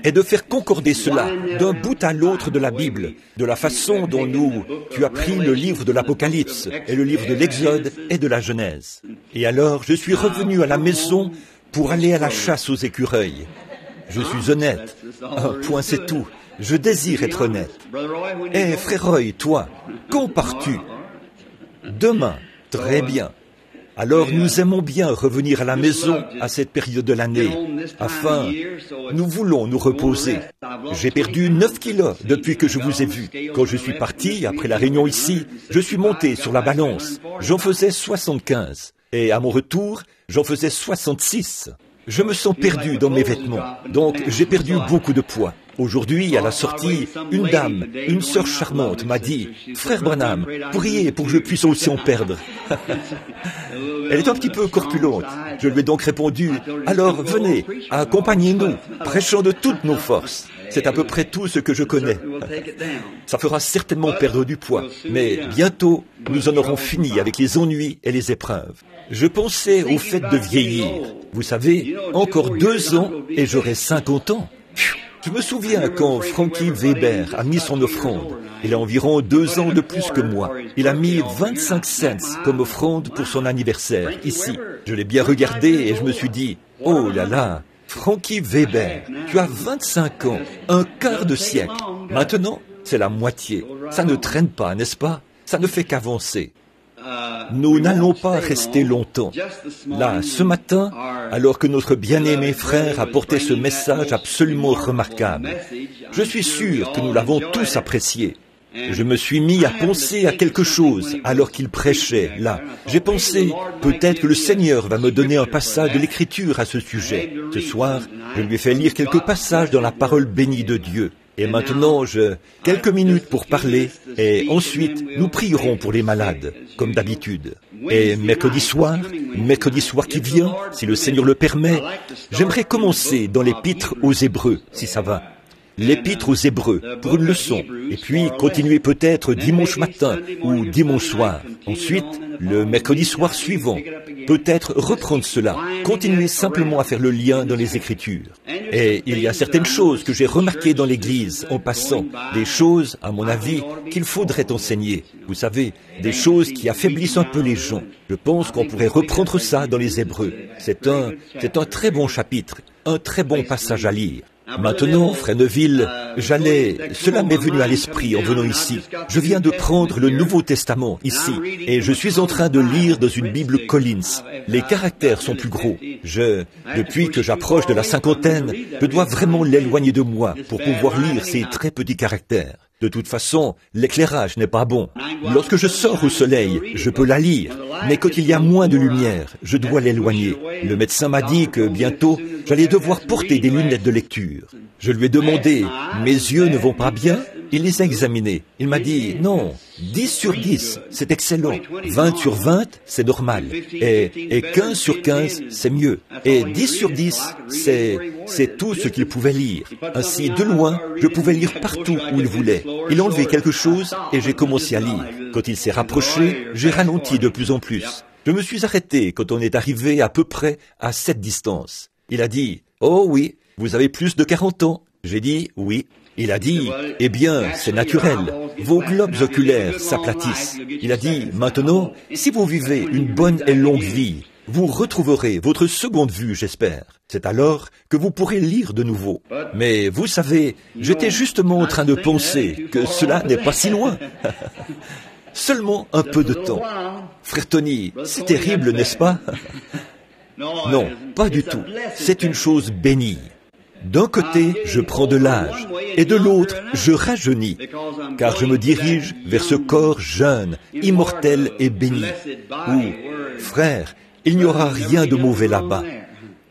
est de faire concorder cela d'un bout à l'autre de la Bible, de la façon dont tu as pris le livre de l'Apocalypse et le livre de l'Exode et de la Genèse. Et alors, je suis revenu à la maison pour aller à la chasse aux écureuils. Je suis honnête. Un point, c'est tout. Je désire être honnête. Eh, frère Roy, toi, quand pars-tu? Demain. Très bien. Alors nous aimons bien revenir à la maison à cette période de l'année, afin, nous voulons nous reposer. J'ai perdu 9 kilos depuis que je vous ai vu. Quand je suis parti, après la réunion ici, je suis monté sur la balance. J'en faisais 75. Et à mon retour, j'en faisais 66. Je me sens perdu dans mes vêtements, donc j'ai perdu beaucoup de poids. Aujourd'hui, à la sortie, une dame, une sœur charmante m'a dit « Frère Branham, priez pour que je puisse aussi en perdre. » Elle est un petit peu corpulente. Je lui ai donc répondu « Alors venez, accompagnez-nous, prêchons de toutes nos forces. » C'est à peu près tout ce que je connais. Ça fera certainement perdre du poids, mais bientôt, nous en aurons fini avec les ennuis et les épreuves. Je pensais au fait de vieillir. Vous savez, encore 2 ans et j'aurai 50 ans. Je me souviens quand Frankie Weber a mis son offrande. Il a environ 2 ans de plus que moi. Il a mis 25 cents comme offrande pour son anniversaire, ici. Je l'ai bien regardé et je me suis dit, oh là là, Frankie Weber, tu as 25 ans, un quart de siècle. Maintenant, c'est la moitié. Ça ne traîne pas, n'est-ce pas? Ça ne fait qu'avancer. Nous n'allons pas rester longtemps. Là, ce matin, alors que notre bien-aimé frère apportait ce message absolument remarquable, je suis sûr que nous l'avons tous apprécié. Je me suis mis à penser à quelque chose alors qu'il prêchait, là. J'ai pensé, peut-être que le Seigneur va me donner un passage de l'Écriture à ce sujet. Ce soir, je lui ai fait lire quelques passages dans la parole bénie de Dieu. Et maintenant, quelques minutes pour parler, et ensuite, nous prierons pour les malades, comme d'habitude. Et mercredi soir qui vient, si le Seigneur le permet, j'aimerais commencer dans l'Épître aux Hébreux, si ça va. L'Épître aux Hébreux, pour une leçon, et puis continuer peut-être dimanche matin ou dimanche soir. Ensuite, le mercredi soir suivant, peut-être reprendre cela, continuer simplement à faire le lien dans les Écritures. Et il y a certaines choses que j'ai remarquées dans l'Église en passant, des choses, à mon avis, qu'il faudrait enseigner. Vous savez, des choses qui affaiblissent un peu les gens. Je pense qu'on pourrait reprendre ça dans les Hébreux. C'est un très bon chapitre, un très bon passage à lire. Maintenant, frère Neville, cela m'est venu à l'esprit en venant ici. Je viens de prendre le Nouveau Testament ici, et je suis en train de lire dans une Bible Collins. Les caractères sont plus gros. Depuis que j'approche de la 50aine, je dois vraiment l'éloigner de moi pour pouvoir lire ces très petits caractères. De toute façon, l'éclairage n'est pas bon. Lorsque je sors au soleil, je peux la lire, mais quand il y a moins de lumière, je dois l'éloigner. Le médecin m'a dit que bientôt, j'allais devoir porter des lunettes de lecture. Je lui ai demandé, mes yeux ne vont pas bien? Il les a examinés. Il m'a dit, non, 10 sur 10, c'est excellent. 20 sur 20, c'est normal. Et 15 sur 15, c'est mieux. Et 10 sur 10, c'est tout ce qu'il pouvait lire. Ainsi, de loin, je pouvais lire partout où il voulait. Il enlevait quelque chose et j'ai commencé à lire. Quand il s'est rapproché, j'ai ralenti de plus en plus. Je me suis arrêté quand on est arrivé à peu près à cette distance. Il a dit, oh oui, vous avez plus de 40 ans. J'ai dit, oui. Il a dit, eh bien, c'est naturel, vos globes oculaires s'aplatissent. Il a dit, maintenant, si vous vivez une bonne et longue vie, vous retrouverez votre seconde vue, j'espère. C'est alors que vous pourrez lire de nouveau. Mais vous savez, j'étais justement en train de penser que cela n'est pas si loin. Seulement un peu de temps. Frère Tony, c'est terrible, n'est-ce pas? Non, pas du tout. C'est une chose bénie. D'un côté, je prends de l'âge, et de l'autre, je rajeunis, car je me dirige vers ce corps jeune, immortel et béni, où, frère, il n'y aura rien de mauvais là-bas.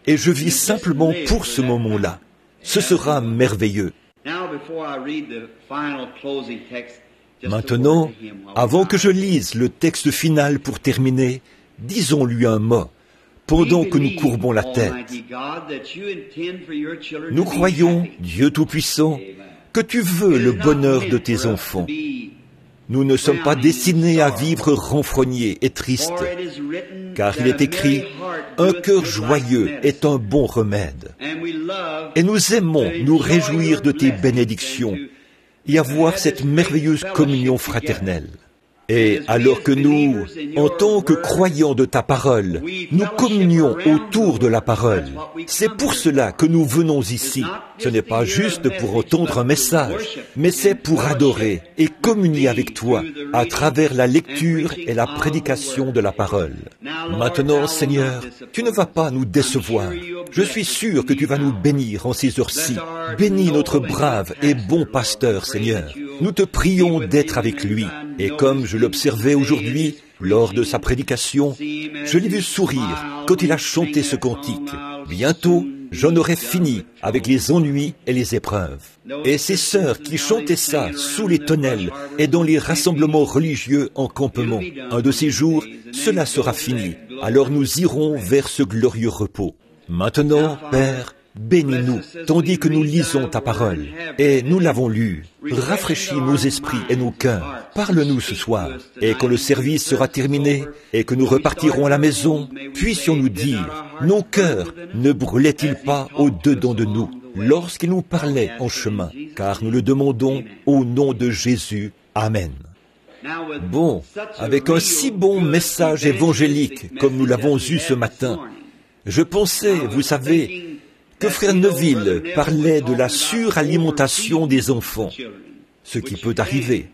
Et je vis simplement pour ce moment-là. Ce sera merveilleux. Maintenant, avant que je lise le texte final pour terminer, disons-lui un mot. Pendant que nous courbons la tête, nous croyons, Dieu Tout-Puissant, que tu veux le bonheur de tes enfants. Nous ne sommes pas destinés à vivre renfrognés et tristes, car il est écrit, Un cœur joyeux est un bon remède. Et nous aimons nous réjouir de tes bénédictions et avoir cette merveilleuse communion fraternelle. Et alors que nous, en tant que croyants de ta parole, nous communions autour de la parole, c'est pour cela que nous venons ici. Ce n'est pas juste pour entendre un message, mais c'est pour adorer et communier avec toi à travers la lecture et la prédication de la parole. Maintenant, Seigneur, tu ne vas pas nous décevoir. Je suis sûr que tu vas nous bénir en ces heures-ci. Bénis notre brave et bon pasteur, Seigneur. Nous te prions d'être avec lui. Et comme je l'observais aujourd'hui, lors de sa prédication, je l'ai vu sourire quand il a chanté ce cantique. Bientôt, j'en aurai fini avec les ennuis et les épreuves. Et ces sœurs qui chantaient ça sous les tonnelles et dans les rassemblements religieux en campement, un de ces jours, cela sera fini. Alors nous irons vers ce glorieux repos. Maintenant, Père, bénis-nous, tandis que nous lisons ta parole. Et nous l'avons lue. Rafraîchis nos esprits et nos cœurs. Parle-nous ce soir. Et quand le service sera terminé et que nous repartirons à la maison, puissions-nous dire, nos cœurs ne brûlaient-ils pas au-dedans de nous lorsqu'il nous parlait en chemin, car nous le demandons au nom de Jésus. Amen. Bon, avec un si bon message évangélique comme nous l'avons eu ce matin, je pensais, vous savez, que Frère Neville parlait de la suralimentation des enfants, ce qui peut arriver.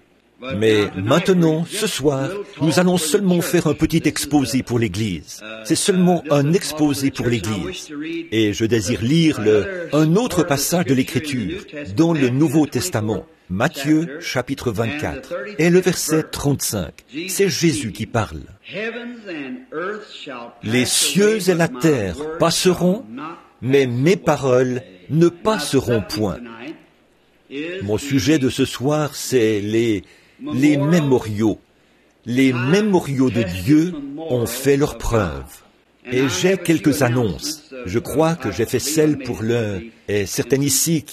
Mais maintenant, ce soir, nous allons seulement faire un petit exposé pour l'Église. C'est seulement un exposé pour l'Église. Et je désire lire un autre passage de l'Écriture dans le Nouveau Testament, Matthieu, chapitre 24, et le verset 35. C'est Jésus qui parle. Les cieux et la terre passeront, mais mes paroles ne passeront point. Mon sujet de ce soir, c'est les mémoriaux. Les mémoriaux de Dieu ont fait leur preuve. Et j'ai quelques annonces. Je crois que j'ai fait celle pour l'un et certaines ici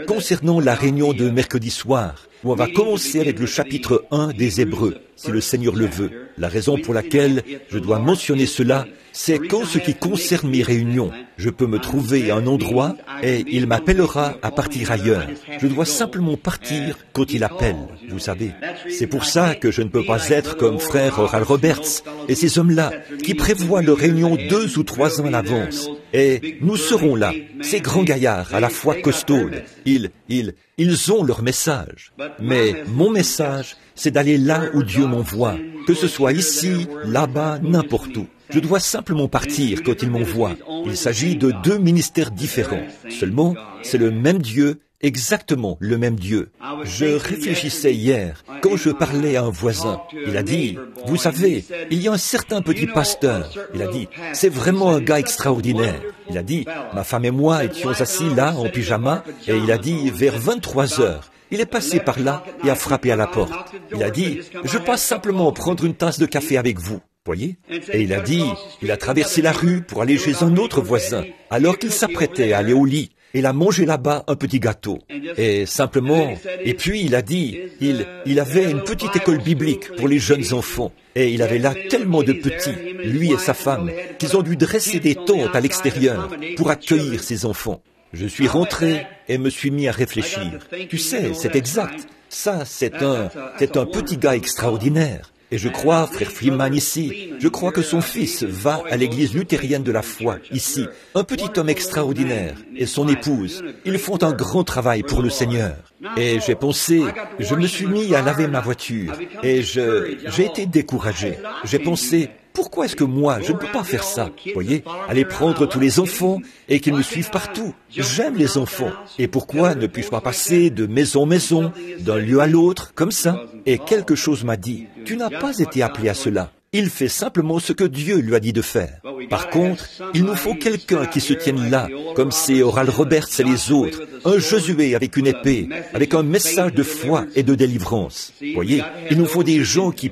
concernant la réunion de mercredi soir, où on va commencer avec le chapitre 1 des Hébreux, si le Seigneur le veut. La raison pour laquelle je dois mentionner cela, c'est qu'en ce qui concerne mes réunions, je peux me trouver à un endroit et il m'appellera à partir ailleurs. Je dois simplement partir quand il appelle, vous savez. C'est pour ça que je ne peux pas être comme frère Oral Roberts et ces hommes-là qui prévoient leur réunion 2 ou 3 ans à l'avance. Et nous serons là, ces grands gaillards à la fois costauds. Ils ont leur message. Mais mon message, c'est d'aller là où Dieu m'envoie, que ce soit ici, là-bas, n'importe où. Je dois simplement partir quand il m'envoie. Il s'agit de 2 ministères différents. Seulement, c'est le même Dieu, exactement le même Dieu. Je réfléchissais hier, quand je parlais à un voisin. Il a dit, vous savez, il y a un certain petit pasteur. Il a dit, c'est vraiment un gars extraordinaire. Il a dit, ma femme et moi étions assis là, en pyjama, et il a dit, vers 23 heures, il est passé par là et a frappé à la porte. Il a dit, je passe simplement prendre une tasse de café avec vous. Voyez? Et il a dit, il a traversé la rue pour aller chez un autre voisin, alors qu'il s'apprêtait à aller au lit. Il a mangé là-bas un petit gâteau. Et simplement, et puis il a dit, il avait une petite école biblique pour les jeunes enfants. Et il avait là tellement de petits, lui et sa femme, qu'ils ont dû dresser des tentes à l'extérieur pour accueillir ces enfants. Je suis rentré et me suis mis à réfléchir. Tu sais, c'est exact. Ça, c'est un petit gars extraordinaire. Et je crois, frère Freeman ici, je crois que son fils va à l'église luthérienne de la foi, ici. Un petit homme extraordinaire. Et son épouse, ils font un grand travail pour le Seigneur. Et j'ai pensé, je me suis mis à laver ma voiture. Et j'ai été découragé. J'ai pensé, pourquoi est-ce que moi, je ne peux pas faire ça? Voyez, aller prendre tous les enfants et qu'ils me suivent partout. J'aime les enfants. Et pourquoi ne puis-je pas passer de maison en maison, d'un lieu à l'autre, comme ça? Et quelque chose m'a dit, tu n'as pas été appelé à cela. Il fait simplement ce que Dieu lui a dit de faire. Par contre, il nous faut quelqu'un qui se tienne là, comme c'est Oral Roberts et les autres, un Josué avec une épée, avec un message de foi et de délivrance. Voyez, il nous faut des gens qui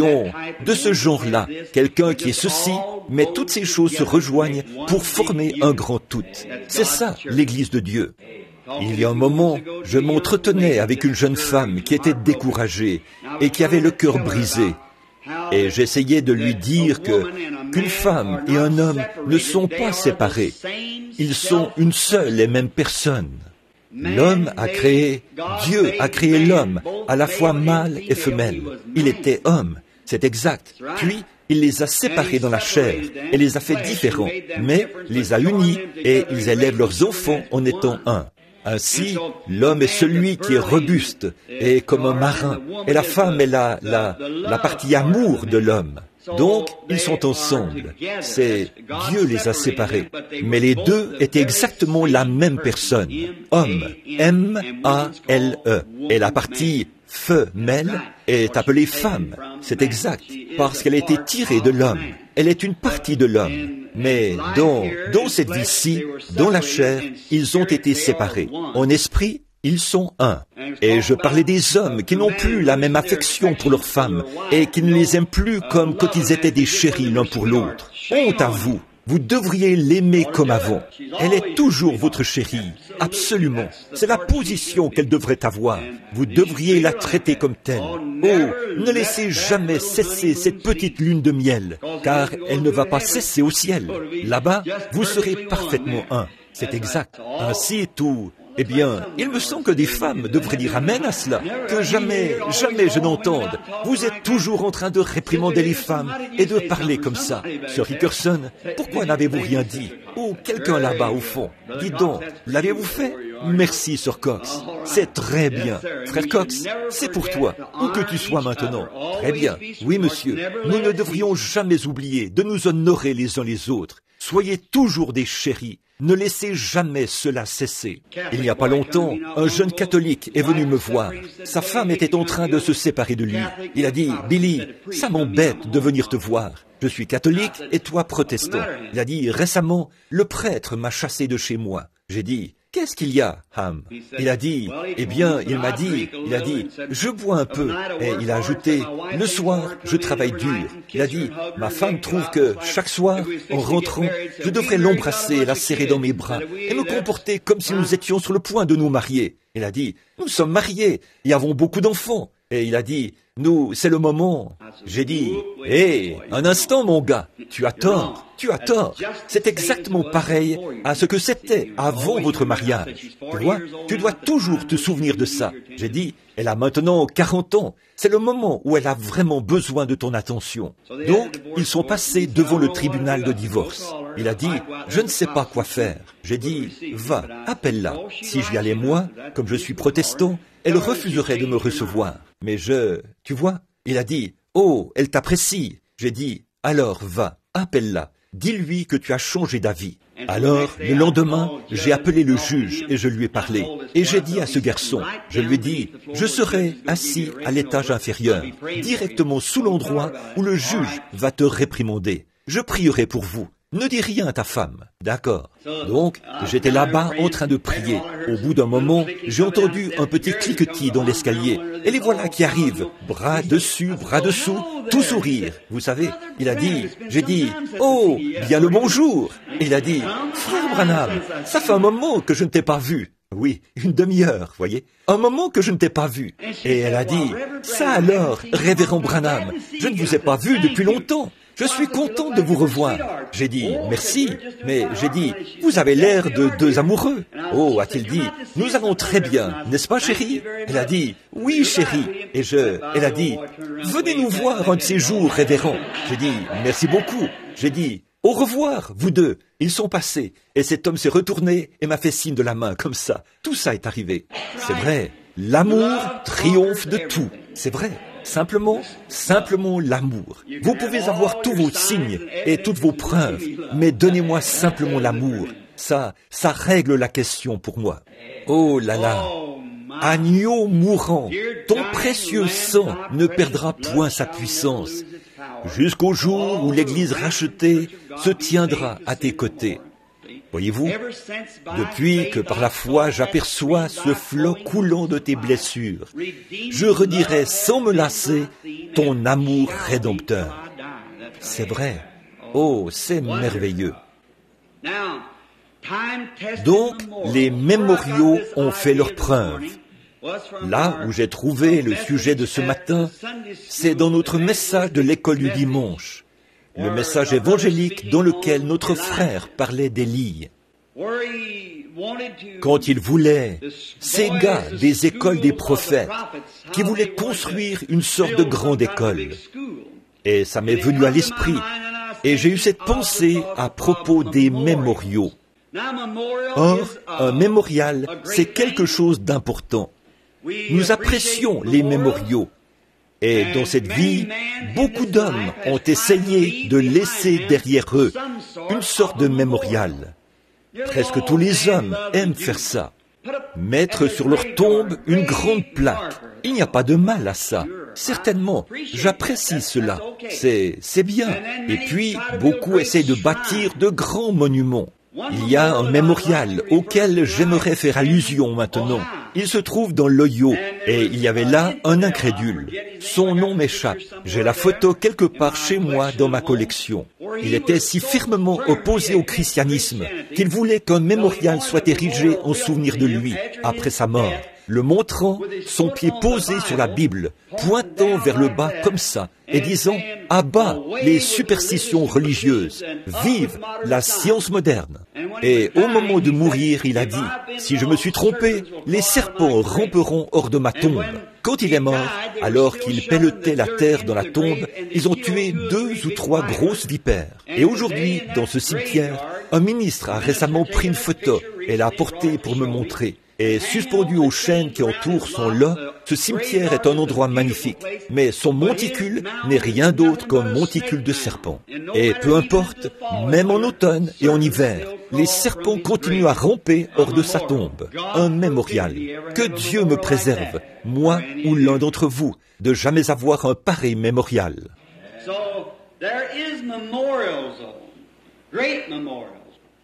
ont de ce genre-là, quelqu'un qui est ceci, mais toutes ces choses se rejoignent pour former un grand tout. C'est ça, l'Église de Dieu. Il y a un moment, je m'entretenais avec une jeune femme qui était découragée et qui avait le cœur brisé. Et j'essayais de lui dire qu'une femme et un homme ne sont pas séparés. Ils sont une seule et même personne. L'homme a créé, Dieu a créé l'homme, à la fois mâle et femelle. Il était homme, c'est exact. Puis, il les a séparés dans la chair et les a fait différents, mais les a unis et ils élèvent leurs enfants en étant un. Ainsi, l'homme est celui qui est robuste et comme un marin, et la femme est la partie amour de l'homme. Donc, ils sont ensemble. C'est Dieu les a séparés. Mais les deux étaient exactement la même personne. Homme, M-A-L-E. Et la partie femelle est appelée femme. C'est exact, parce qu'elle a été tirée de l'homme. Elle est une partie de l'homme. Mais dans cette vie-ci, dans la chair, ils ont été séparés. En esprit, ils sont un. Et je parlais des hommes qui n'ont plus la même affection pour leurs femmes et qui ne les aiment plus comme quand ils étaient des chéris l'un pour l'autre. Honte à vous! Vous devriez l'aimer comme avant. Elle est toujours votre chérie. Absolument. C'est la position qu'elle devrait avoir. Vous devriez la traiter comme telle. Oh, ne laissez jamais cesser cette petite lune de miel, car elle ne va pas cesser au ciel. Là-bas, vous serez parfaitement un. C'est exact. Ainsi tout. Eh bien, il me semble que des femmes devraient dire amen à cela, que jamais je n'entende. Vous êtes toujours en train de réprimander les femmes et de parler comme ça. Sir Hickerson, pourquoi n'avez-vous rien dit? Oh, quelqu'un là-bas au fond. Dites donc, l'avez-vous fait? Merci, Sir Cox. C'est très bien. Frère Cox, c'est pour toi, où que tu sois maintenant. Très bien. Oui, monsieur, nous ne devrions jamais oublier de nous honorer les uns les autres. Soyez toujours des chéris. Ne laissez jamais cela cesser. Il n'y a pas longtemps, un jeune catholique est venu me voir. Sa femme était en train de se séparer de lui. Il a dit, « Billy, ça m'embête de venir te voir. Je suis catholique et toi protestant. » Il a dit, « Récemment, le prêtre m'a chassé de chez moi. » J'ai dit, « Qu'est-ce qu'il y a, Ham ?» Il a dit, eh bien, il m'a dit, je bois un peu. Et il a ajouté, le soir, je travaille dur. Il a dit, ma femme trouve que chaque soir, en rentrant, je devrais l'embrasser et la serrer dans mes bras et me comporter comme si nous étions sur le point de nous marier. Il a dit, nous sommes mariés et avons beaucoup d'enfants. Et il a dit, nous, c'est le moment. J'ai dit, hé, un instant, mon gars, tu as tort. C'est exactement pareil à ce que c'était avant votre mariage. Tu vois, tu dois toujours te souvenir de ça. J'ai dit, elle a maintenant 40 ans. C'est le moment où elle a vraiment besoin de ton attention. Donc, ils sont passés devant le tribunal de divorce. Il a dit, je ne sais pas quoi faire. J'ai dit, va, appelle-la. Si j'y allais moi, comme je suis protestant, elle refuserait de me recevoir. Mais tu vois, il a dit, oh, elle t'apprécie. J'ai dit, alors va, appelle-la. Dis-lui que tu as changé d'avis. Alors, le lendemain, j'ai appelé le juge et je lui ai parlé. Et j'ai dit à ce garçon, je lui ai dit, je serai assis à l'étage inférieur, directement sous l'endroit où le juge va te réprimander. Je prierai pour vous. Ne dis rien à ta femme. D'accord. Donc, j'étais là-bas en train de prier. Au bout d'un moment, j'ai entendu un petit cliquetis dans l'escalier. Et les voilà qui arrivent. Bras dessus, bras dessous, tout sourire. Vous savez, j'ai dit, oh, bien le bonjour. Et il a dit, frère Branham, ça fait un moment que je ne t'ai pas vu. Oui, une demi-heure, voyez. Un moment que je ne t'ai pas vu. Et elle a dit, ça alors, révérend Branham, je ne vous ai pas vu depuis longtemps. Je suis content de vous revoir. J'ai dit, merci, mais j'ai dit, vous avez l'air de deux amoureux. Oh, a-t-il dit, nous allons très bien, n'est-ce pas, chérie? Elle a dit, oui, chérie. Et elle a dit, venez nous voir un de ces jours, révérend. J'ai dit, merci beaucoup. J'ai dit, au revoir, vous deux. Ils sont passés. Et cet homme s'est retourné et m'a fait signe de la main, comme ça. Tout ça est arrivé. C'est vrai. L'amour triomphe de tout. C'est vrai. Simplement l'amour. Vous pouvez avoir tous vos signes et toutes vos preuves, mais donnez-moi simplement l'amour. Ça règle la question pour moi. Oh là là, agneau mourant, ton précieux sang ne perdra point sa puissance, jusqu'au jour où l'Église rachetée se tiendra à tes côtés. Voyez-vous, depuis que par la foi j'aperçois ce flot coulant de tes blessures, je redirai sans me lasser ton amour rédempteur. C'est vrai. Oh, c'est merveilleux. Donc, les mémoriaux ont fait leur preuve. Là où j'ai trouvé le sujet de ce matin, c'est dans notre message de l'école du dimanche, le message évangélique dans lequel notre frère parlait d'Élie. Quand il voulait, ces gars des écoles des prophètes, qui voulaient construire une sorte de grande école. Et ça m'est venu à l'esprit, et j'ai eu cette pensée à propos des mémoriaux. Or, un mémorial, c'est quelque chose d'important. Nous apprécions les mémoriaux. Et dans cette vie, beaucoup d'hommes ont essayé de laisser derrière eux une sorte de mémorial. Presque tous les hommes aiment faire ça. Mettre sur leur tombe une grande plaque. Il n'y a pas de mal à ça. Certainement, j'apprécie cela. C'est bien. Et puis, beaucoup essayent de bâtir de grands monuments. Il y a un mémorial auquel j'aimerais faire allusion maintenant. Il se trouve dans l'Ohio, et il y avait là un incrédule. Son nom m'échappe. J'ai la photo quelque part chez moi dans ma collection. Il était si fermement opposé au christianisme qu'il voulait qu'un mémorial soit érigé en souvenir de lui après sa mort, le montrant, son pied posé sur la Bible, pointant vers le bas comme ça, et disant « À bas les superstitions religieuses, vive la science moderne ». Et au moment de mourir, il a dit « Si je me suis trompé, les serpents ramperont hors de ma tombe ». Quand il est mort, alors qu'il pelletait la terre dans la tombe, ils ont tué 2 ou 3 grosses vipères. Et aujourd'hui, dans ce cimetière, un ministre a récemment pris une photo et l'a apportée pour me montrer. Et suspendu aux chaînes qui entourent son lot, ce cimetière est un endroit magnifique. Mais son monticule n'est rien d'autre qu'un monticule de serpents. Et peu importe, même en automne et en hiver, les serpents continuent à ramper hors de sa tombe. Un mémorial. Que Dieu me préserve, moi ou l'un d'entre vous, de jamais avoir un pareil mémorial.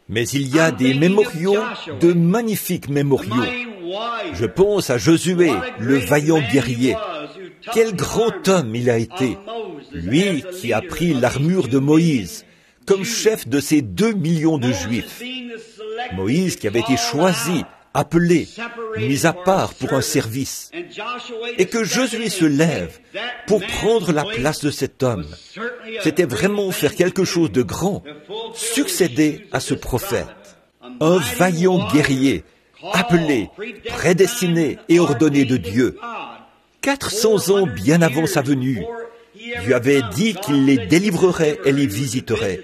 Mais il y a des mémoriaux, de magnifiques mémoriaux. Je pense à Josué, le vaillant guerrier. Quel grand homme il a été, lui qui a pris l'armure de Moïse, comme chef de ces 2 millions de Juifs. Moïse qui avait été choisi, appelé, mis à part pour un service. Et que Josué se lève pour prendre la place de cet homme. C'était vraiment faire quelque chose de grand, succéder à ce prophète. Un vaillant guerrier, appelé, prédestiné et ordonné de Dieu. 400 ans bien avant sa venue, Dieu avait dit qu'il les délivrerait et les visiterait.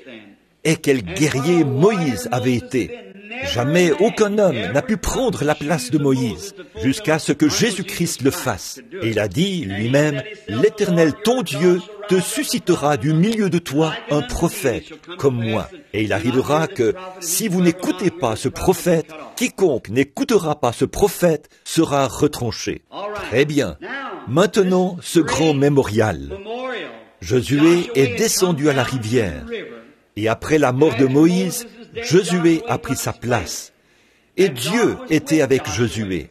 Et quel guerrier Moïse avait été! Jamais aucun homme n'a pu prendre la place de Moïse jusqu'à ce que Jésus-Christ le fasse. Et il a dit lui-même, « L'Éternel, ton Dieu, te suscitera du milieu de toi un prophète comme moi. Et il arrivera que, si vous n'écoutez pas ce prophète, quiconque n'écoutera pas ce prophète sera retranché. » Très bien. Maintenant, ce grand mémorial. Josué est descendu à la rivière. Et après la mort de Moïse, Josué a pris sa place. Et Dieu était avec Josué.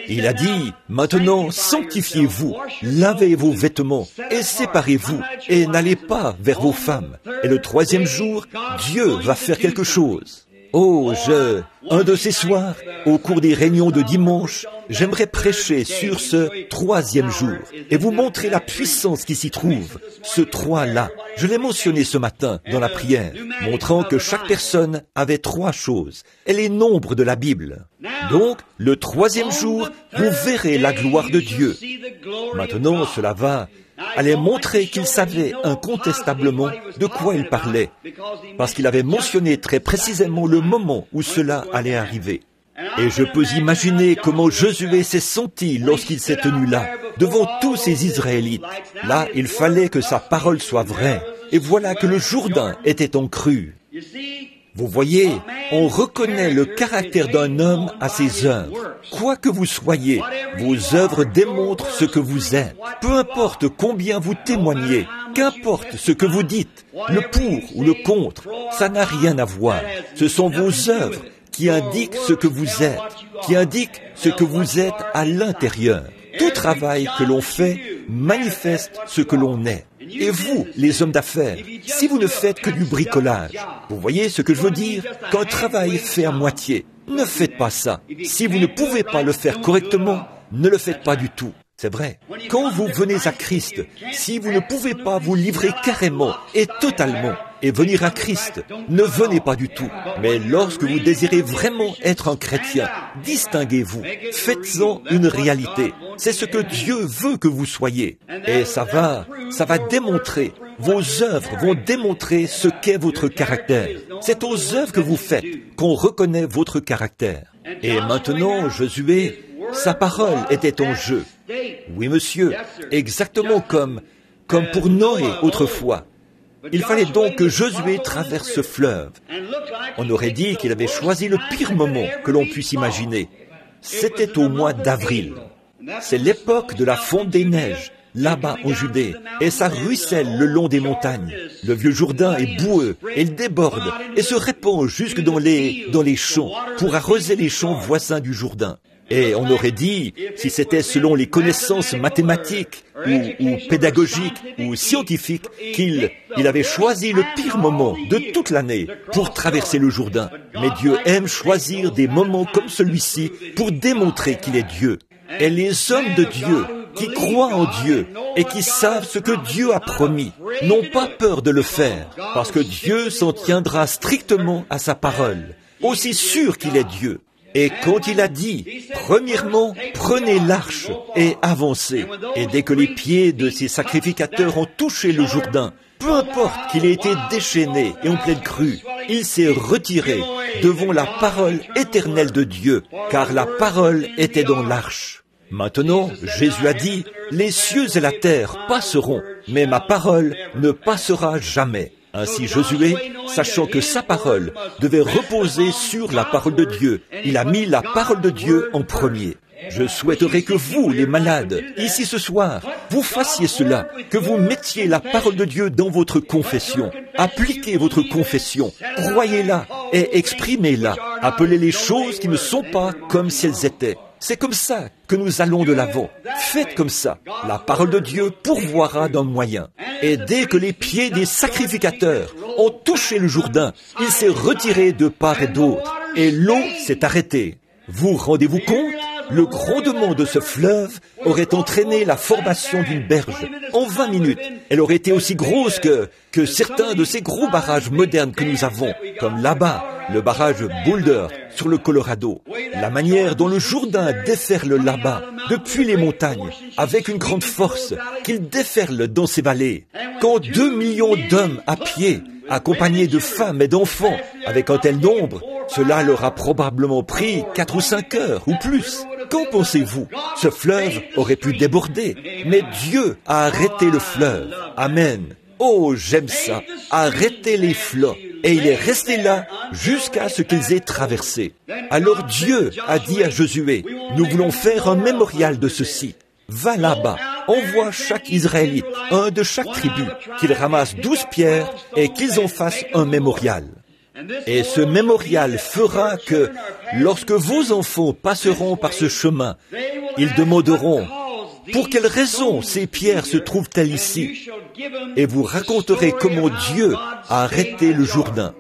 Il a dit, maintenant sanctifiez-vous, lavez vos vêtements et séparez-vous et n'allez pas vers vos femmes. Et le 3e jour, Dieu va faire quelque chose. Oh, un de ces soirs, au cours des réunions de dimanche, j'aimerais prêcher sur ce 3e jour et vous montrer la puissance qui s'y trouve, ce 3-là. Je l'ai mentionné ce matin dans la prière, montrant que chaque personne avait 3 choses et les nombres de la Bible. Donc, le 3e jour, vous verrez la gloire de Dieu. Maintenant, cela va allait montrer qu'il savait incontestablement de quoi il parlait, parce qu'il avait mentionné très précisément le moment où cela allait arriver. Et je peux imaginer comment Josué s'est senti lorsqu'il s'est tenu là, devant tous ces Israélites. Là, il fallait que sa parole soit vraie. Et voilà que le Jourdain était en crue. Vous voyez, on reconnaît le caractère d'un homme à ses œuvres. Quoi que vous soyez, vos œuvres démontrent ce que vous êtes. Peu importe combien vous témoignez, qu'importe ce que vous dites, le pour ou le contre, ça n'a rien à voir. Ce sont vos œuvres qui indiquent ce que vous êtes, qui indiquent ce que vous êtes à l'intérieur. Tout travail que l'on fait manifeste ce que l'on est. Et vous, les hommes d'affaires, si vous ne faites que du bricolage, vous voyez ce que je veux dire? Qu'un travail fait à moitié, ne faites pas ça. Si vous ne pouvez pas le faire correctement, Ne le faites pas du tout. C'est vrai. Quand vous venez à Christ, si vous ne pouvez pas vous livrer carrément et totalement et venir à Christ, ne venez pas du tout. Mais lorsque vous désirez vraiment être un chrétien, distinguez-vous. Faites-en une réalité. C'est ce que Dieu veut que vous soyez. Et ça va démontrer, vos œuvres vont démontrer ce qu'est votre caractère. C'est aux œuvres que vous faites qu'on reconnaît votre caractère. Et maintenant, Josué, sa parole était en jeu. Oui, monsieur, exactement comme pour Noé autrefois. Il fallait donc que Josué traverse ce fleuve. On aurait dit qu'il avait choisi le pire moment que l'on puisse imaginer. C'était au mois d'avril. C'est l'époque de la fonte des neiges, là-bas en Judée, et ça ruisselle le long des montagnes. Le vieux Jourdain est boueux, et il déborde, et se répand jusque dans les champs, pour arroser les champs voisins du Jourdain. Et on aurait dit, si c'était selon les connaissances mathématiques, ou pédagogiques, ou scientifiques, qu'il avait choisi le pire moment de toute l'année pour traverser le Jourdain. Mais Dieu aime choisir des moments comme celui-ci pour démontrer qu'il est Dieu. Et les hommes de Dieu, qui croient en Dieu et qui savent ce que Dieu a promis, n'ont pas peur de le faire, parce que Dieu s'en tiendra strictement à sa parole, aussi sûr qu'il est Dieu. Et quand il a dit, premièrement, prenez l'arche et avancez. Et dès que les pieds de ces sacrificateurs ont touché le Jourdain, peu importe qu'il ait été déchaîné et en pleine crue, il s'est retiré devant la parole éternelle de Dieu, car la parole était dans l'arche. Maintenant, Jésus a dit, les cieux et la terre passeront, mais ma parole ne passera jamais. Ainsi Josué, sachant que sa parole devait reposer sur la parole de Dieu, il a mis la parole de Dieu en premier. Je souhaiterais que vous, les malades, ici ce soir, vous fassiez cela, que vous mettiez la parole de Dieu dans votre confession. Appliquez votre confession, croyez-la et exprimez-la. Appelez les choses qui ne sont pas comme si elles étaient. C'est comme ça que nous allons de l'avant. Faites comme ça. La parole de Dieu pourvoira d'un moyen. Et dès que les pieds des sacrificateurs ont touché le Jourdain, il s'est retiré de part et d'autre. Et l'eau s'est arrêtée. Vous rendez-vous compte? Le grondement de ce fleuve aurait entraîné la formation d'une berge. En 20 minutes, elle aurait été aussi grosse que certains de ces gros barrages modernes que nous avons, comme là-bas, le barrage Boulder sur le Colorado. La manière dont le Jourdain déferle là-bas, depuis les montagnes, avec une grande force, qu'il déferle dans ces vallées. Quand 2 millions d'hommes à pied, accompagnés de femmes et d'enfants, avec un tel nombre, cela leur a probablement pris 4 ou 5 heures ou plus. Qu'en pensez-vous? Ce fleuve aurait pu déborder, mais Dieu a arrêté le fleuve. Amen. Oh, j'aime ça. Arrêtez les flots. Et il est resté là jusqu'à ce qu'ils aient traversé. Alors Dieu a dit à Josué, nous voulons faire un mémorial de ceci. Va là-bas, envoie chaque Israélite, un de chaque tribu, qu'ils ramassent 12 pierres et qu'ils en fassent un mémorial. Et ce mémorial fera que, lorsque vos enfants passeront par ce chemin, ils demanderont, pour quelle raison ces pierres se trouvent-elles ici? Et vous raconterez comment Dieu a arrêté le Jourdain.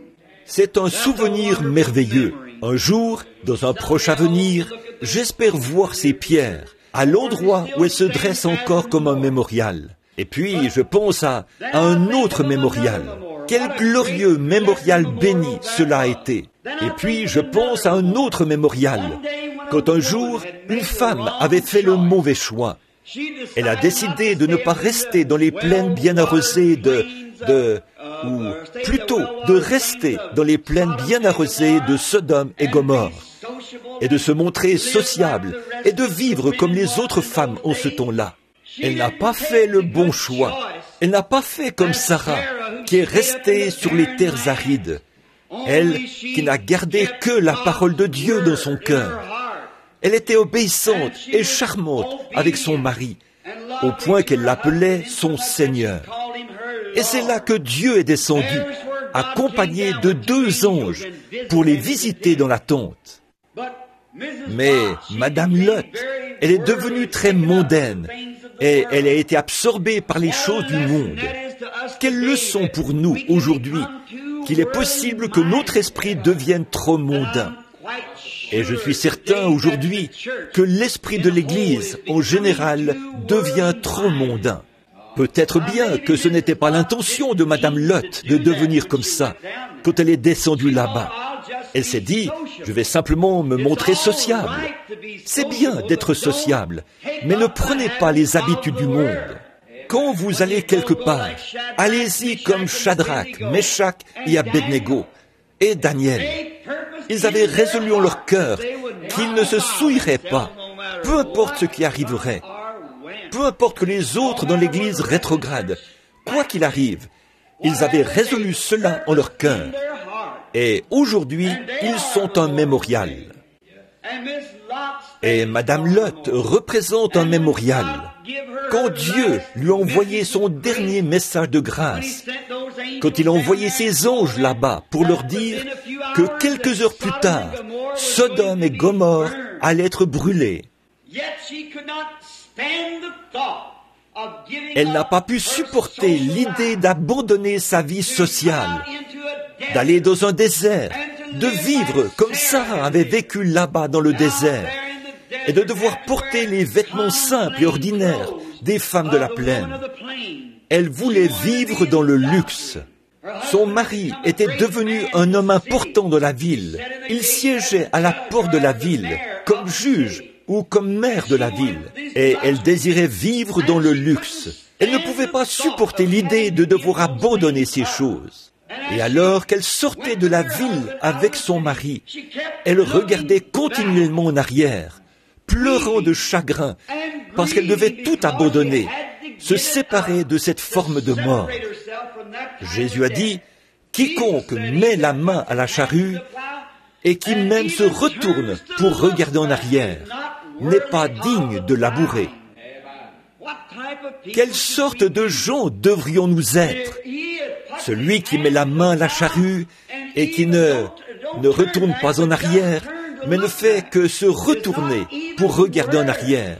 C'est un souvenir merveilleux. Un jour, dans un proche avenir, j'espère voir ces pierres à l'endroit où elles se dressent encore comme un mémorial. Et puis, je pense à un autre mémorial. Quel glorieux mémorial béni cela a été. Et puis, je pense à un autre mémorial. Quand un jour, une femme avait fait le mauvais choix. Elle a décidé de ne pas rester dans les plaines bien arrosées ou plutôt de rester dans les plaines bien arrosées de Sodome et Gomorrhe, et de se montrer sociable, et de vivre comme les autres femmes en ce temps-là. Elle n'a pas fait le bon choix. Elle n'a pas fait comme Sarah, qui est restée sur les terres arides. Elle, qui n'a gardé que la parole de Dieu dans son cœur. Elle était obéissante et charmante avec son mari, au point qu'elle l'appelait son Seigneur. Et c'est là que Dieu est descendu, accompagné de 2 anges, pour les visiter dans la tente. Mais Madame Lot, elle est devenue très mondaine, et elle a été absorbée par les choses du monde. Quelle leçon pour nous aujourd'hui, qu'il est possible que notre esprit devienne trop mondain. Et je suis certain aujourd'hui que l'esprit de l'Église, en général, devient trop mondain. Peut-être bien que ce n'était pas l'intention de Madame Lot de devenir comme ça, quand elle est descendue là-bas. Elle s'est dit, je vais simplement me montrer sociable. C'est bien d'être sociable, mais ne prenez pas les habitudes du monde. Quand vous allez quelque part, allez-y comme Shadrach, Meshach et Abednego, et Daniel. Ils avaient résolu en leur cœur qu'ils ne se souilleraient pas, peu importe ce qui arriverait. Peu importe que les autres dans l'Église rétrogradent, quoi qu'il arrive, ils avaient résolu cela en leur cœur. Et aujourd'hui, ils sont un mémorial. Et Madame Lot représente un mémorial. Quand Dieu lui a envoyé son dernier message de grâce, quand il a envoyé ses anges là-bas pour leur dire que quelques heures plus tard, Sodome et Gomorrhe allaient être brûlés, elle n'a pas pu supporter l'idée d'abandonner sa vie sociale, d'aller dans un désert, de vivre comme Sarah avait vécu là-bas dans le désert, et de devoir porter les vêtements simples et ordinaires des femmes de la plaine. Elle voulait vivre dans le luxe. Son mari était devenu un homme important dans la ville. Il siégeait à la porte de la ville, comme juge ou comme maire de la ville. Et elle désirait vivre dans le luxe. Elle ne pouvait pas supporter l'idée de devoir abandonner ces choses. Et alors qu'elle sortait de la ville avec son mari, elle regardait continuellement en arrière, pleurant de chagrin, parce qu'elle devait tout abandonner, se séparer de cette forme de mort. Jésus a dit, « Quiconque met la main à la charrue et qui même se retourne pour regarder en arrière n'est pas digne de labourer. » Quelle sorte de gens devrions-nous être? Celui qui met la main à la charrue et qui ne retourne pas en arrière, mais ne fait que se retourner pour regarder en arrière,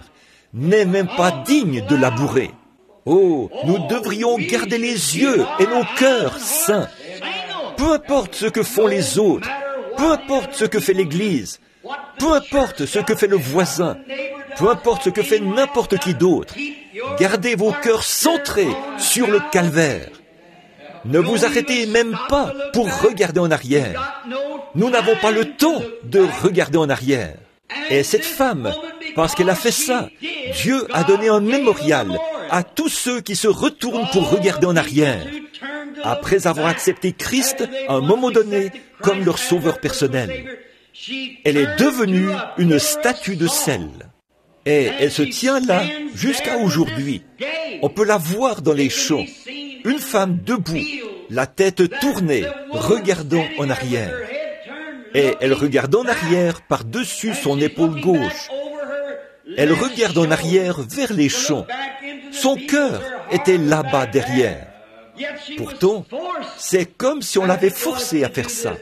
n'est même pas digne de labourer. Oh, nous devrions garder les yeux et nos cœurs saints. Peu importe ce que font les autres, peu importe ce que fait l'Église, peu importe ce que fait le voisin, peu importe ce que fait n'importe qui d'autre, gardez vos cœurs centrés sur le calvaire. Ne vous arrêtez même pas pour regarder en arrière. Nous n'avons pas le temps de regarder en arrière. Et cette femme, parce qu'elle a fait ça, Dieu a donné un mémorial à tous ceux qui se retournent pour regarder en arrière, après avoir accepté Christ à un moment donné comme leur sauveur personnel. Elle est devenue une statue de sel. Et elle se tient là jusqu'à aujourd'hui. On peut la voir dans les champs. Une femme debout, la tête tournée, regardant en arrière. Et elle regarde en arrière par-dessus son épaule gauche. Elle regarde en arrière vers les champs. Son cœur était là-bas derrière. Pourtant, c'est comme si on l'avait forcé à faire ça.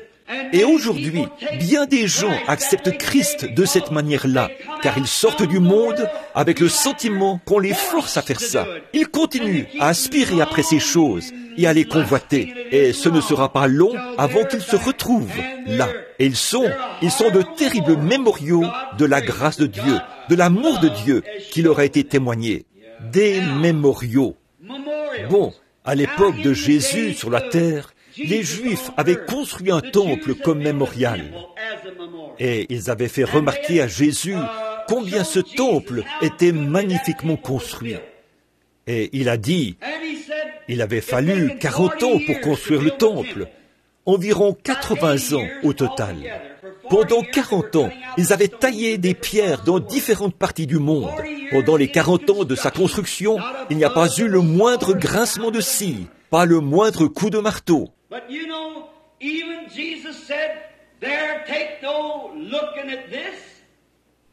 Et aujourd'hui, bien des gens acceptent Christ de cette manière-là, car ils sortent du monde avec le sentiment qu'on les force à faire ça. Ils continuent à aspirer après ces choses et à les convoiter. Et ce ne sera pas long avant qu'ils se retrouvent là. Et ils sont de terribles mémoriaux de la grâce de Dieu, de l'amour de Dieu qui leur a été témoigné. Des mémoriaux. Bon, à l'époque de Jésus sur la terre, les Juifs avaient construit un temple comme mémorial. Et ils avaient fait remarquer à Jésus combien ce temple était magnifiquement construit. Et il a dit, il avait fallu 40 ans pour construire le temple, environ 80 ans au total. Pendant 40 ans, ils avaient taillé des pierres dans différentes parties du monde. Pendant les 40 ans de sa construction, il n'y a pas eu le moindre grincement de scie, pas le moindre coup de marteau.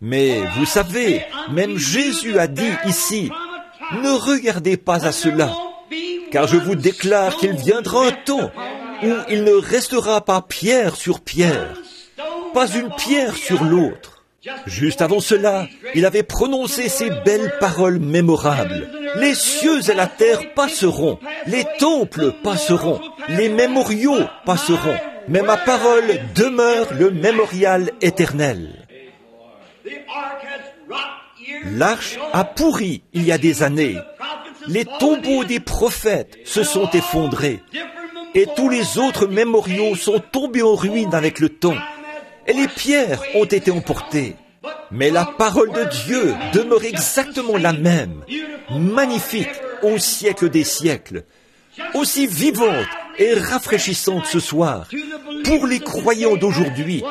Mais vous savez, même Jésus a dit ici, ne regardez pas à cela, car je vous déclare qu'il viendra un temps où il ne restera pas pierre sur pierre, pas une pierre sur l'autre. Juste avant cela, il avait prononcé ces belles paroles mémorables. Les cieux et la terre passeront, les temples passeront, les mémoriaux passeront, mais ma parole demeure le mémorial éternel. L'arche a pourri il y a des années. Les tombeaux des prophètes se sont effondrés. Et tous les autres mémoriaux sont tombés en ruine avec le temps. Et les pierres ont été emportées. Mais la parole de Dieu demeure exactement la même, magnifique au siècle des siècles, aussi vivante et rafraîchissante ce soir pour les croyants d'aujourd'hui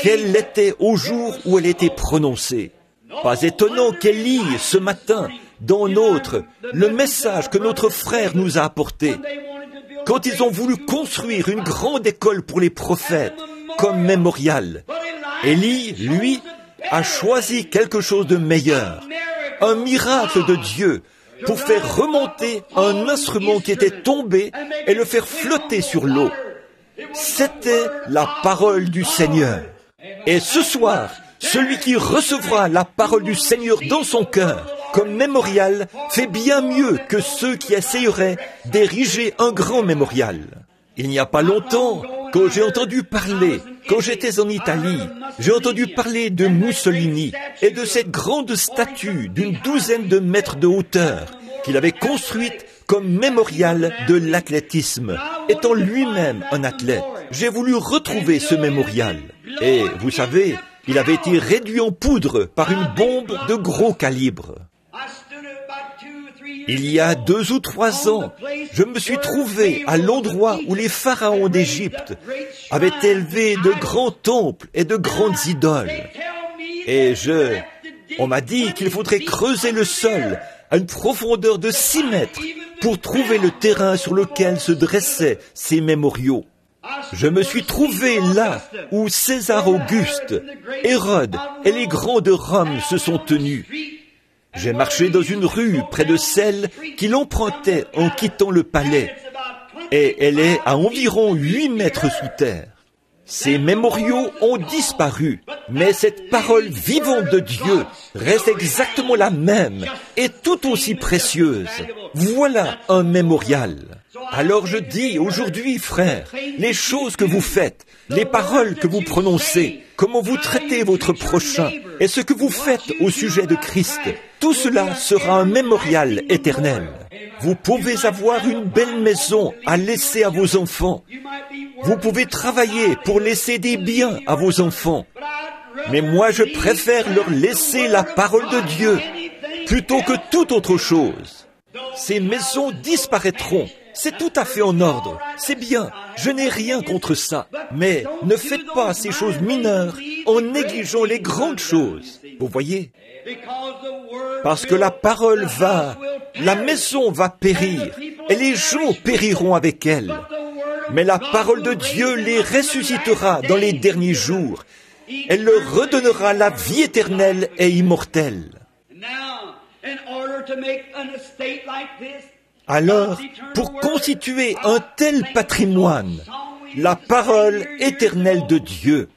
qu'elle l'était au jour où elle était prononcée. Pas étonnant qu'elle lit ce matin dans le message que notre frère nous a apporté. Quand ils ont voulu construire une grande école pour les prophètes comme mémorial, Élie, lui, a choisi quelque chose de meilleur, un miracle de Dieu pour faire remonter un instrument qui était tombé et le faire flotter sur l'eau. C'était la parole du Seigneur. Et ce soir, celui qui recevra la parole du Seigneur dans son cœur comme mémorial fait bien mieux que ceux qui essayeraient d'ériger un grand mémorial. Il n'y a pas longtemps, quand j'ai entendu parler, quand j'étais en Italie, j'ai entendu parler de Mussolini et de cette grande statue d'une 12aine de mètres de hauteur qu'il avait construite comme mémorial de l'athlétisme, étant lui-même un athlète. J'ai voulu retrouver ce mémorial. Et vous savez, il avait été réduit en poudre par une bombe de gros calibre. Il y a 2 ou 3 ans, je me suis trouvé à l'endroit où les pharaons d'Égypte avaient élevé de grands temples et de grandes idoles. Et on m'a dit qu'il faudrait creuser le sol à une profondeur de 6 mètres pour trouver le terrain sur lequel se dressaient ces mémoriaux. Je me suis trouvé là où César Auguste, Hérode et les grands de Rome se sont tenus. J'ai marché dans une rue près de celle qu'il empruntait en quittant le palais, et elle est à environ 8 mètres sous terre. Ces mémoriaux ont disparu, mais cette parole vivante de Dieu reste exactement la même et tout aussi précieuse. Voilà un mémorial. Alors je dis aujourd'hui, frères, les choses que vous faites, les paroles que vous prononcez, comment vous traitez votre prochain et ce que vous faites au sujet de Christ, tout cela sera un mémorial éternel. Vous pouvez avoir une belle maison à laisser à vos enfants. Vous pouvez travailler pour laisser des biens à vos enfants. Mais moi, je préfère leur laisser la parole de Dieu plutôt que toute autre chose. Ces maisons disparaîtront. C'est tout à fait en ordre. C'est bien. Je n'ai rien contre ça. Mais ne faites pas ces choses mineures en négligeant les grandes choses. Vous voyez ? Parce que la parole la maison va périr, et les gens périront avec elle. Mais la parole de Dieu les ressuscitera dans les derniers jours. Elle leur redonnera la vie éternelle et immortelle. Alors, pour constituer un tel patrimoine, la parole éternelle de Dieu.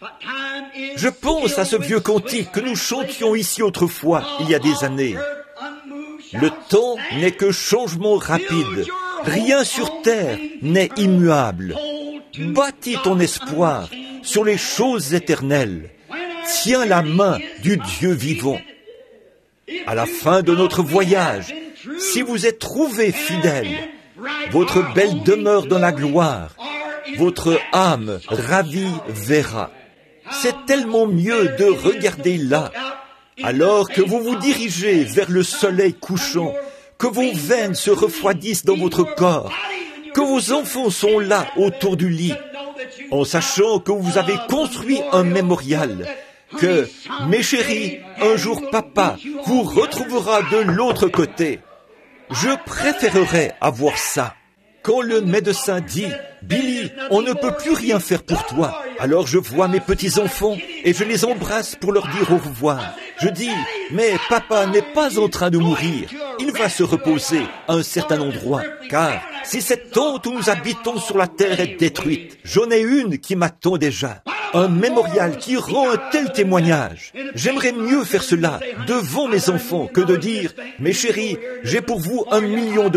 Je pense à ce vieux cantique que nous chantions ici autrefois, il y a des années. Le temps n'est que changement rapide. Rien sur terre n'est immuable. Bâtis ton espoir sur les choses éternelles. Tiens la main du Dieu vivant. À la fin de notre voyage, si vous êtes trouvés fidèles, votre belle demeure dans la gloire, votre âme ravie verra. C'est tellement mieux de regarder là, alors que vous vous dirigez vers le soleil couchant, que vos veines se refroidissent dans votre corps, que vos enfants sont là autour du lit, en sachant que vous avez construit un mémorial, que, mes chéris, un jour papa vous retrouvera de l'autre côté. Je préférerais avoir ça. Quand le médecin dit « Billy, on ne peut plus rien faire pour toi », alors je vois mes petits-enfants et je les embrasse pour leur dire au revoir. Je dis « Mais papa n'est pas en train de mourir, il va se reposer à un certain endroit, car si cette tente où nous habitons sur la terre est détruite, j'en ai une qui m'attend déjà. Un mémorial qui rend un tel témoignage. J'aimerais mieux faire cela devant mes enfants que de dire « Mes chéris, j'ai pour vous $1 million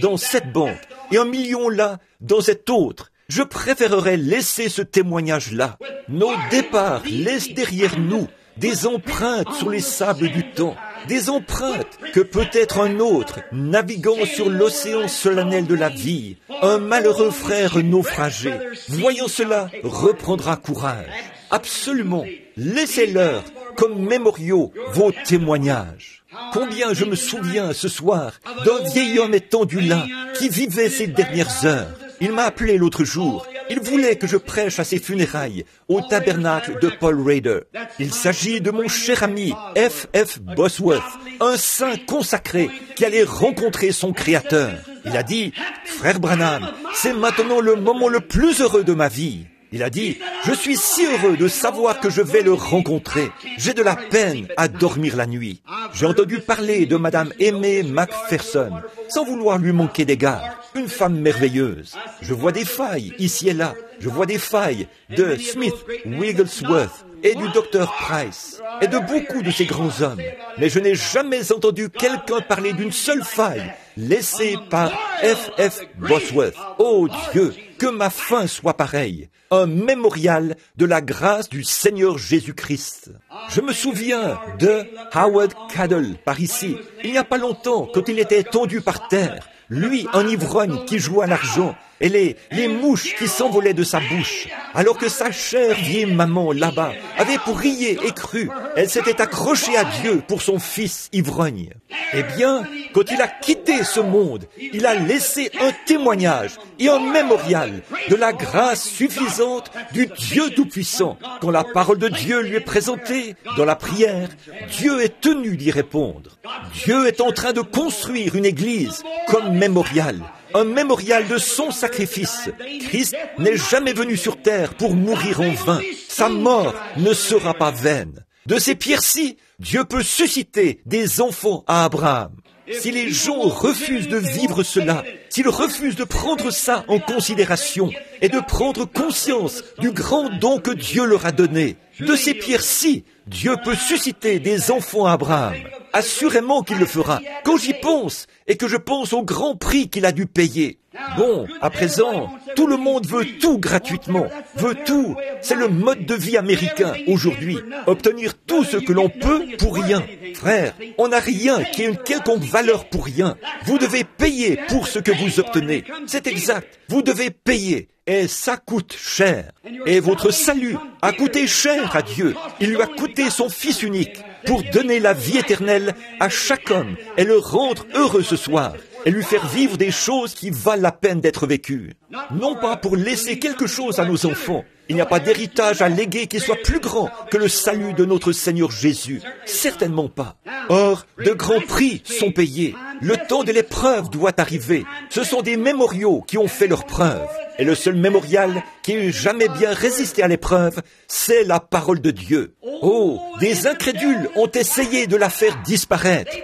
dans cette banque et $1 million là, dans cette autre. Je préférerais laisser ce témoignage-là. Nos départs laissent derrière nous des empreintes sur les sables du temps, des empreintes que peut-être un autre, naviguant sur l'océan solennel de la vie, un malheureux frère naufragé, voyant cela, reprendra courage. Absolument, laissez-leur comme mémoriaux vos témoignages. Combien je me souviens ce soir d'un vieil homme étendu là, qui vivait ses dernières heures. Il m'a appelé l'autre jour. Il voulait que je prêche à ses funérailles au tabernacle de Paul Rader. Il s'agit de mon cher ami F.F. Bosworth, un saint consacré qui allait rencontrer son Créateur. Il a dit, « Frère Branham, c'est maintenant le moment le plus heureux de ma vie. » Il a dit, « Je suis si heureux de savoir que je vais le rencontrer. J'ai de la peine à dormir la nuit. » J'ai entendu parler de Madame Aimée Macpherson, sans vouloir lui manquer d'égard. Une femme merveilleuse. Je vois des failles ici et là. Je vois des failles de Smith, Wigglesworth et du docteur Price et de beaucoup de ces grands hommes. Mais je n'ai jamais entendu quelqu'un parler d'une seule faille laissée par F.F. Bosworth. Oh Dieu, que ma fin soit pareille. Un mémorial de la grâce du Seigneur Jésus-Christ. Je me souviens de Howard Cadell par ici, il n'y a pas longtemps, quand il était tendu par terre. Lui, un ivrogne qui jouait à l'argent, et les mouches qui s'envolaient de sa bouche, alors que sa chère vieille maman, là-bas, avait prié et cru. Elle s'était accrochée à Dieu pour son fils ivrogne. Eh bien, quand il a quitté ce monde, il a laissé un témoignage et un mémorial de la grâce suffisante du Dieu Tout-Puissant. Quand la parole de Dieu lui est présentée dans la prière, Dieu est tenu d'y répondre. Dieu est en train de construire une église comme mémorial. Un mémorial de son sacrifice. Christ n'est jamais venu sur terre pour mourir en vain. Sa mort ne sera pas vaine. De ces pierres-ci, Dieu peut susciter des enfants à Abraham. Si les gens refusent de vivre cela, s'ils refusent de prendre ça en considération et de prendre conscience du grand don que Dieu leur a donné, de ces pierres-ci, Dieu peut susciter des enfants à Abraham. Assurément qu'il le fera. Quand j'y pense, et que je pense au grand prix qu'il a dû payer. Bon, à présent, tout le monde veut tout gratuitement, veut tout. C'est le mode de vie américain aujourd'hui. Obtenir tout ce que l'on peut pour rien. Frère, on n'a rien qui ait une quelconque valeur pour rien. Vous devez payer pour ce que vous obtenez. C'est exact. Vous devez payer. Et ça coûte cher. Et votre salut a coûté cher à Dieu. Il lui a coûté son Fils unique pour donner la vie éternelle à chaque homme et le rendre heureux ce soir et lui faire vivre des choses qui valent la peine d'être vécues. Non pas pour laisser quelque chose à nos enfants. Il n'y a pas d'héritage à léguer qui soit plus grand que le salut de notre Seigneur Jésus. Certainement pas. Or, de grands prix sont payés. Le temps de l'épreuve doit arriver. Ce sont des mémoriaux qui ont fait leur preuve. Et le seul mémorial qui ait jamais bien résisté à l'épreuve, c'est la parole de Dieu. Oh, des incrédules ont essayé de la faire disparaître.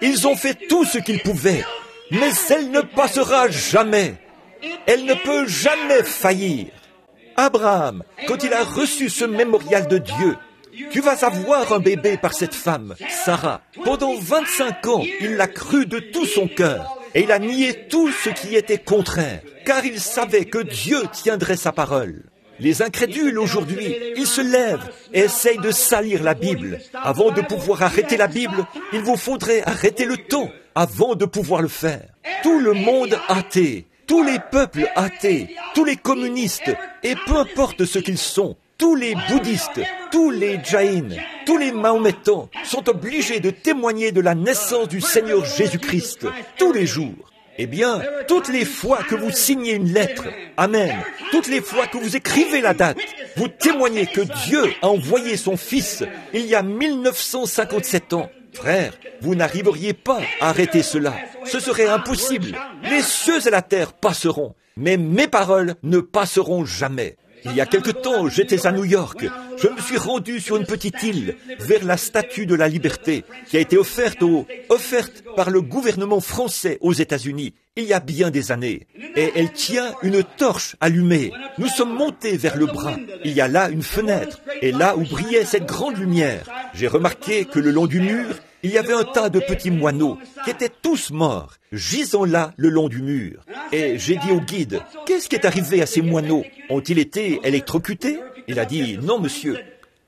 Ils ont fait tout ce qu'ils pouvaient, mais elle ne passera jamais. Elle ne peut jamais faillir. Abraham, quand il a reçu ce mémorial de Dieu, tu vas avoir un bébé par cette femme, Sarah. Pendant 25 ans, il l'a cru de tout son cœur. Et il a nié tout ce qui était contraire, car il savait que Dieu tiendrait sa parole. Les incrédules aujourd'hui, ils se lèvent et essayent de salir la Bible. Avant de pouvoir arrêter la Bible, il vous faudrait arrêter le temps avant de pouvoir le faire. Tout le monde athée, tous les peuples athées, tous les communistes, et peu importe ce qu'ils sont, tous les bouddhistes, tous les jaïns, tous les mahométans sont obligés de témoigner de la naissance du Seigneur Jésus-Christ tous les jours. Eh bien, toutes les fois que vous signez une lettre, Amen, toutes les fois que vous écrivez la date, vous témoignez que Dieu a envoyé son Fils il y a 1957 ans. Frère, vous n'arriveriez pas à arrêter cela. Ce serait impossible. Les cieux et la terre passeront, mais mes paroles ne passeront jamais. Il y a quelque temps, j'étais à New York. Je me suis rendu sur une petite île vers la Statue de la Liberté qui a été offerte par le gouvernement français aux États-Unis il y a bien des années. Et elle tient une torche allumée. Nous sommes montés vers le bras. Il y a là une fenêtre. Et là où brillait cette grande lumière, j'ai remarqué que le long du mur, il y avait un tas de petits moineaux qui étaient tous morts, gisant là le long du mur. Et j'ai dit au guide, qu'est-ce qui est arrivé à ces moineaux? Ont-ils été électrocutés? Il a dit, non monsieur.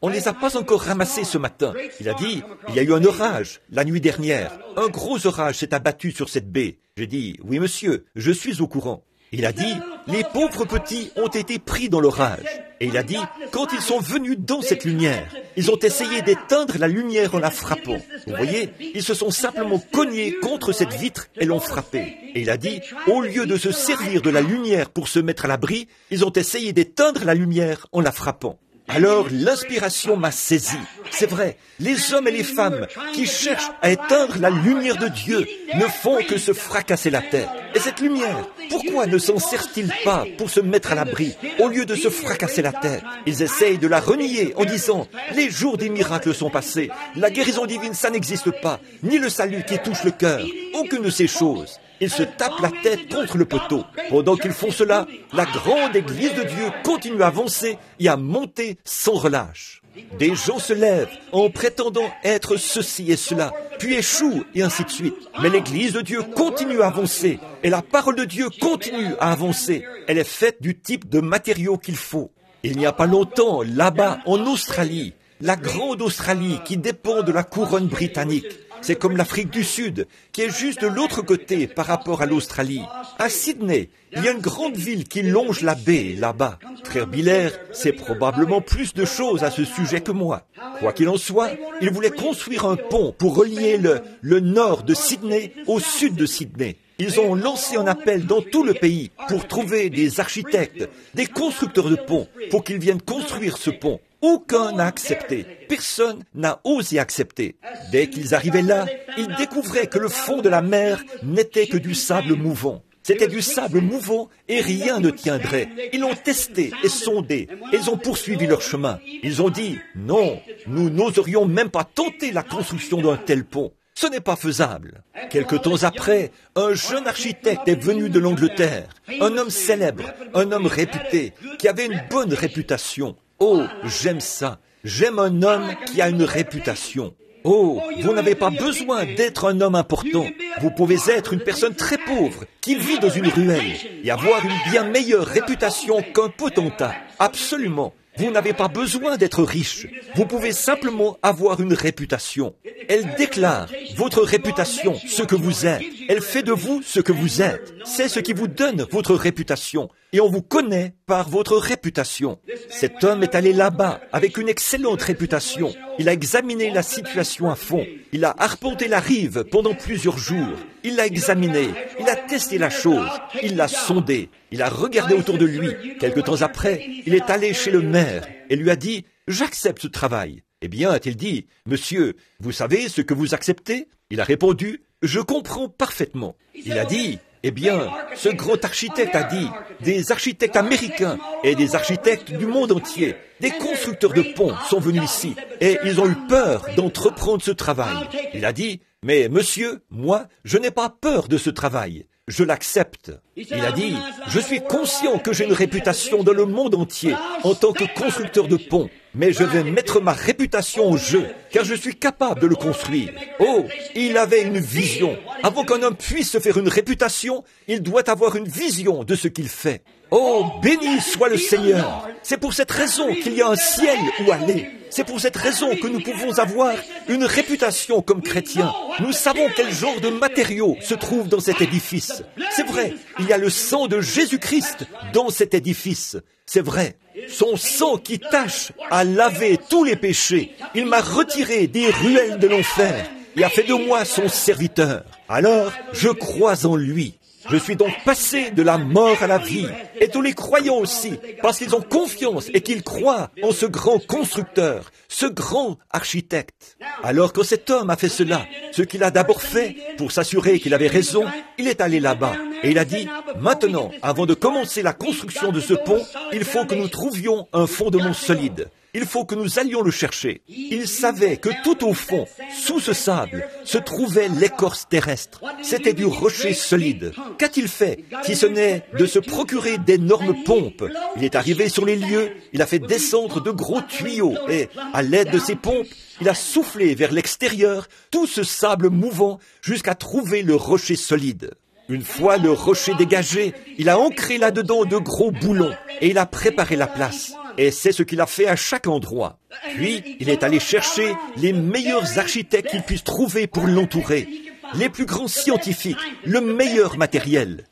On ne les a pas encore ramassés ce matin. Il a dit, il y a eu un orage la nuit dernière. Un gros orage s'est abattu sur cette baie. J'ai dit, oui monsieur, je suis au courant. Il a dit, les pauvres petits ont été pris dans l'orage. Et il a dit, quand ils sont venus dans cette lumière, ils ont essayé d'éteindre la lumière en la frappant. Vous voyez, ils se sont simplement cognés contre cette vitre et l'ont frappée. Et il a dit, au lieu de se servir de la lumière pour se mettre à l'abri, ils ont essayé d'éteindre la lumière en la frappant. Alors l'inspiration m'a saisi. C'est vrai, les hommes et les femmes qui cherchent à éteindre la lumière de Dieu ne font que se fracasser la tête. Et cette lumière, pourquoi ne s'en servent-ils pas pour se mettre à l'abri au lieu de se fracasser la tête? Ils essayent de la renier en disant « Les jours des miracles sont passés, la guérison divine ça n'existe pas, ni le salut qui touche le cœur, aucune de ces choses. » Ils se tapent la tête contre le poteau. Pendant qu'ils font cela, la grande Église de Dieu continue à avancer et à monter sans relâche. Des gens se lèvent en prétendant être ceci et cela, puis échouent et ainsi de suite. Mais l'Église de Dieu continue à avancer et la parole de Dieu continue à avancer. Elle est faite du type de matériaux qu'il faut. Il n'y a pas longtemps, là-bas, en Australie, la grande Australie qui dépend de la couronne britannique, c'est comme l'Afrique du Sud, qui est juste de l'autre côté par rapport à l'Australie. À Sydney, il y a une grande ville qui longe la baie, là-bas. Frère Biller sait probablement plus de choses à ce sujet que moi. Quoi qu'il en soit, il voulait construire un pont pour relier le nord de Sydney au sud de Sydney. Ils ont lancé un appel dans tout le pays pour trouver des architectes, des constructeurs de ponts, pour qu'ils viennent construire ce pont. Aucun n'a accepté. Personne n'a osé accepter. Dès qu'ils arrivaient là, ils découvraient que le fond de la mer n'était que du sable mouvant. C'était du sable mouvant et rien ne tiendrait. Ils l'ont testé et sondé. Et ils ont poursuivi leur chemin. Ils ont dit, non, nous n'oserions même pas tenter la construction d'un tel pont. Ce n'est pas faisable. Quelque temps après, un jeune architecte est venu de l'Angleterre. Un homme célèbre, un homme réputé, qui avait une bonne réputation. Oh, j'aime ça. J'aime un homme qui a une réputation. Oh, vous n'avez pas besoin d'être un homme important. Vous pouvez être une personne très pauvre qui vit dans une ruelle et avoir une bien meilleure réputation qu'un potentat. Absolument. Vous n'avez pas besoin d'être riche. Vous pouvez simplement avoir une réputation. Elle déclare votre réputation, ce que vous êtes. Elle fait de vous ce que vous êtes. C'est ce qui vous donne votre réputation. Et on vous connaît par votre réputation. Cet homme est allé là-bas avec une excellente réputation. Il a examiné la situation à fond. Il a arpenté la rive pendant plusieurs jours. Il l'a examiné. Il a testé la chose. Il l'a sondé. Il a regardé autour de lui. Quelque temps après, il est allé chez le maire et lui a dit « J'accepte ce travail ». Eh bien, a-t-il dit « Monsieur, vous savez ce que vous acceptez ?» Il a répondu « Je comprends parfaitement ». Il a dit « Eh bien, ce grand architecte a dit, des architectes américains et des architectes du monde entier, des constructeurs de ponts sont venus ici et ils ont eu peur d'entreprendre ce travail. » Il a dit « Mais monsieur, moi, je n'ai pas peur de ce travail. Je l'accepte. » Il a dit, je suis conscient que j'ai une réputation dans le monde entier en tant que constructeur de ponts, mais je vais mettre ma réputation au jeu, car je suis capable de le construire. Oh, il avait une vision. Avant qu'un homme puisse se faire une réputation, il doit avoir une vision de ce qu'il fait. Oh, béni soit le Seigneur. C'est pour cette raison qu'il y a un ciel où aller. C'est pour cette raison que nous pouvons avoir une réputation comme chrétiens. Nous savons quel genre de matériaux se trouve dans cet édifice. C'est vrai, il y a le sang de Jésus-Christ dans cet édifice. C'est vrai, son sang qui tâche à laver tous les péchés. Il m'a retiré des ruelles de l'enfer et a fait de moi son serviteur. Alors, je crois en lui. Je suis donc passé de la mort à la vie. Et tous les croyants aussi, parce qu'ils ont confiance et qu'ils croient en ce grand constructeur, ce grand architecte. Alors quand cet homme a fait cela, ce qu'il a d'abord fait, pour s'assurer qu'il avait raison, il est allé là-bas. Et il a dit, maintenant, avant de commencer la construction de ce pont, il faut que nous trouvions un fondement solide. Il faut que nous allions le chercher. Il savait que tout au fond, sous ce sable, se trouvait l'écorce terrestre. C'était du rocher solide. Qu'a-t-il fait, si ce n'est de se procurer d'énormes pompes? Il est arrivé sur les lieux, il a fait descendre de gros tuyaux et, à l'aide de ces pompes, il a soufflé vers l'extérieur tout ce sable mouvant jusqu'à trouver le rocher solide. Une fois le rocher dégagé, il a ancré là-dedans de gros boulons et il a préparé la place. Et c'est ce qu'il a fait à chaque endroit. Puis, il est allé chercher les meilleurs architectes qu'il puisse trouver pour l'entourer, les plus grands scientifiques, le meilleur matériel.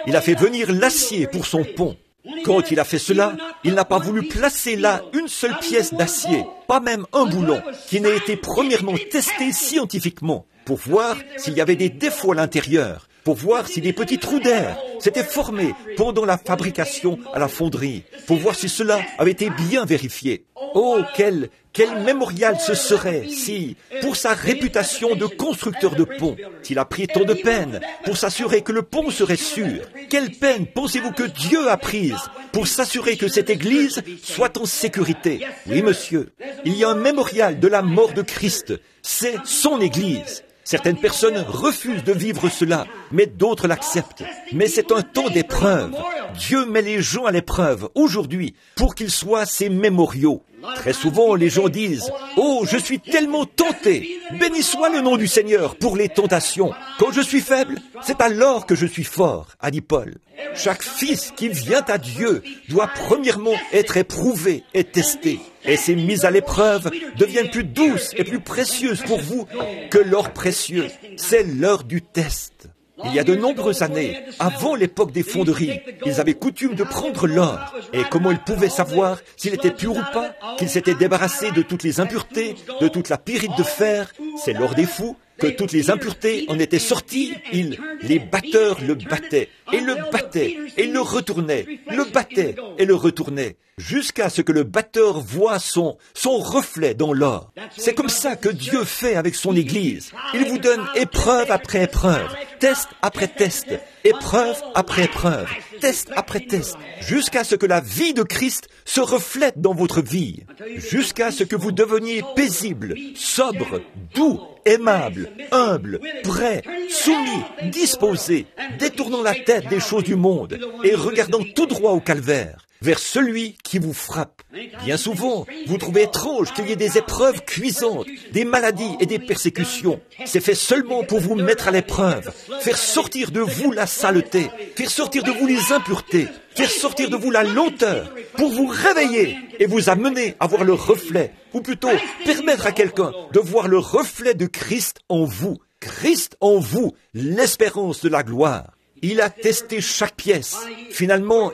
Il a fait venir l'acier pour son pont. Quand il a fait cela, il n'a pas voulu placer là une seule pièce d'acier, pas même un boulon, qui n'ait été premièrement testé scientifiquement, pour voir s'il y avait des défauts à l'intérieur, pour voir si des petits trous d'air s'étaient formés pendant la fabrication à la fonderie, pour voir si cela avait été bien vérifié. Oh, quel mémorial ce serait si, pour sa réputation de constructeur de pont, s'il a pris tant de peine pour s'assurer que le pont serait sûr. Quelle peine pensez-vous que Dieu a prise pour s'assurer que cette Église soit en sécurité? Oui, monsieur, il y a un mémorial de la mort de Christ. C'est son Église. Certaines personnes refusent de vivre cela, mais d'autres l'acceptent. Mais c'est un temps d'épreuve. Dieu met les gens à l'épreuve aujourd'hui pour qu'ils soient ses mémoriaux. Très souvent, les gens disent « Oh, je suis tellement tenté. Béni soit le nom du Seigneur pour les tentations. Quand je suis faible, c'est alors que je suis fort, a dit Paul. » Chaque fils qui vient à Dieu doit premièrement être éprouvé et testé. Et ces mises à l'épreuve deviennent plus douces et plus précieuses pour vous que l'or précieux. C'est l'heure du test. Il y a de nombreuses années, avant l'époque des fonderies, ils avaient coutume de prendre l'or. Et comment ils pouvaient savoir s'il était pur ou pas, qu'il s'était débarrassé de toutes les impuretés, de toute la pyrite de fer? C'est l'or des fous. Que toutes les impuretés en étaient sorties, les batteurs le battaient, et le battaient, et le retournaient, le battaient, et le retournaient, jusqu'à ce que le batteur voie son reflet dans l'or. C'est comme ça que Dieu fait avec son Église. Il vous donne épreuve après épreuve, test après test, épreuve après épreuve, test après test, jusqu'à ce que la vie de Christ se reflète dans votre vie, jusqu'à ce que vous deveniez paisible, sobre, doux, aimable, humble, prêt, soumis, disposé, détournant la tête des choses du monde et regardant tout droit au calvaire, vers celui qui vous frappe. Bien souvent, vous trouvez étrange qu'il y ait des épreuves cuisantes, des maladies et des persécutions. C'est fait seulement pour vous mettre à l'épreuve, faire sortir de vous la saleté, faire sortir de vous les impuretés, faire sortir de vous la lenteur, pour vous réveiller et vous amener à voir le reflet, ou plutôt permettre à quelqu'un de voir le reflet de Christ en vous. Christ en vous, l'espérance de la gloire. Il a testé chaque pièce. Finalement,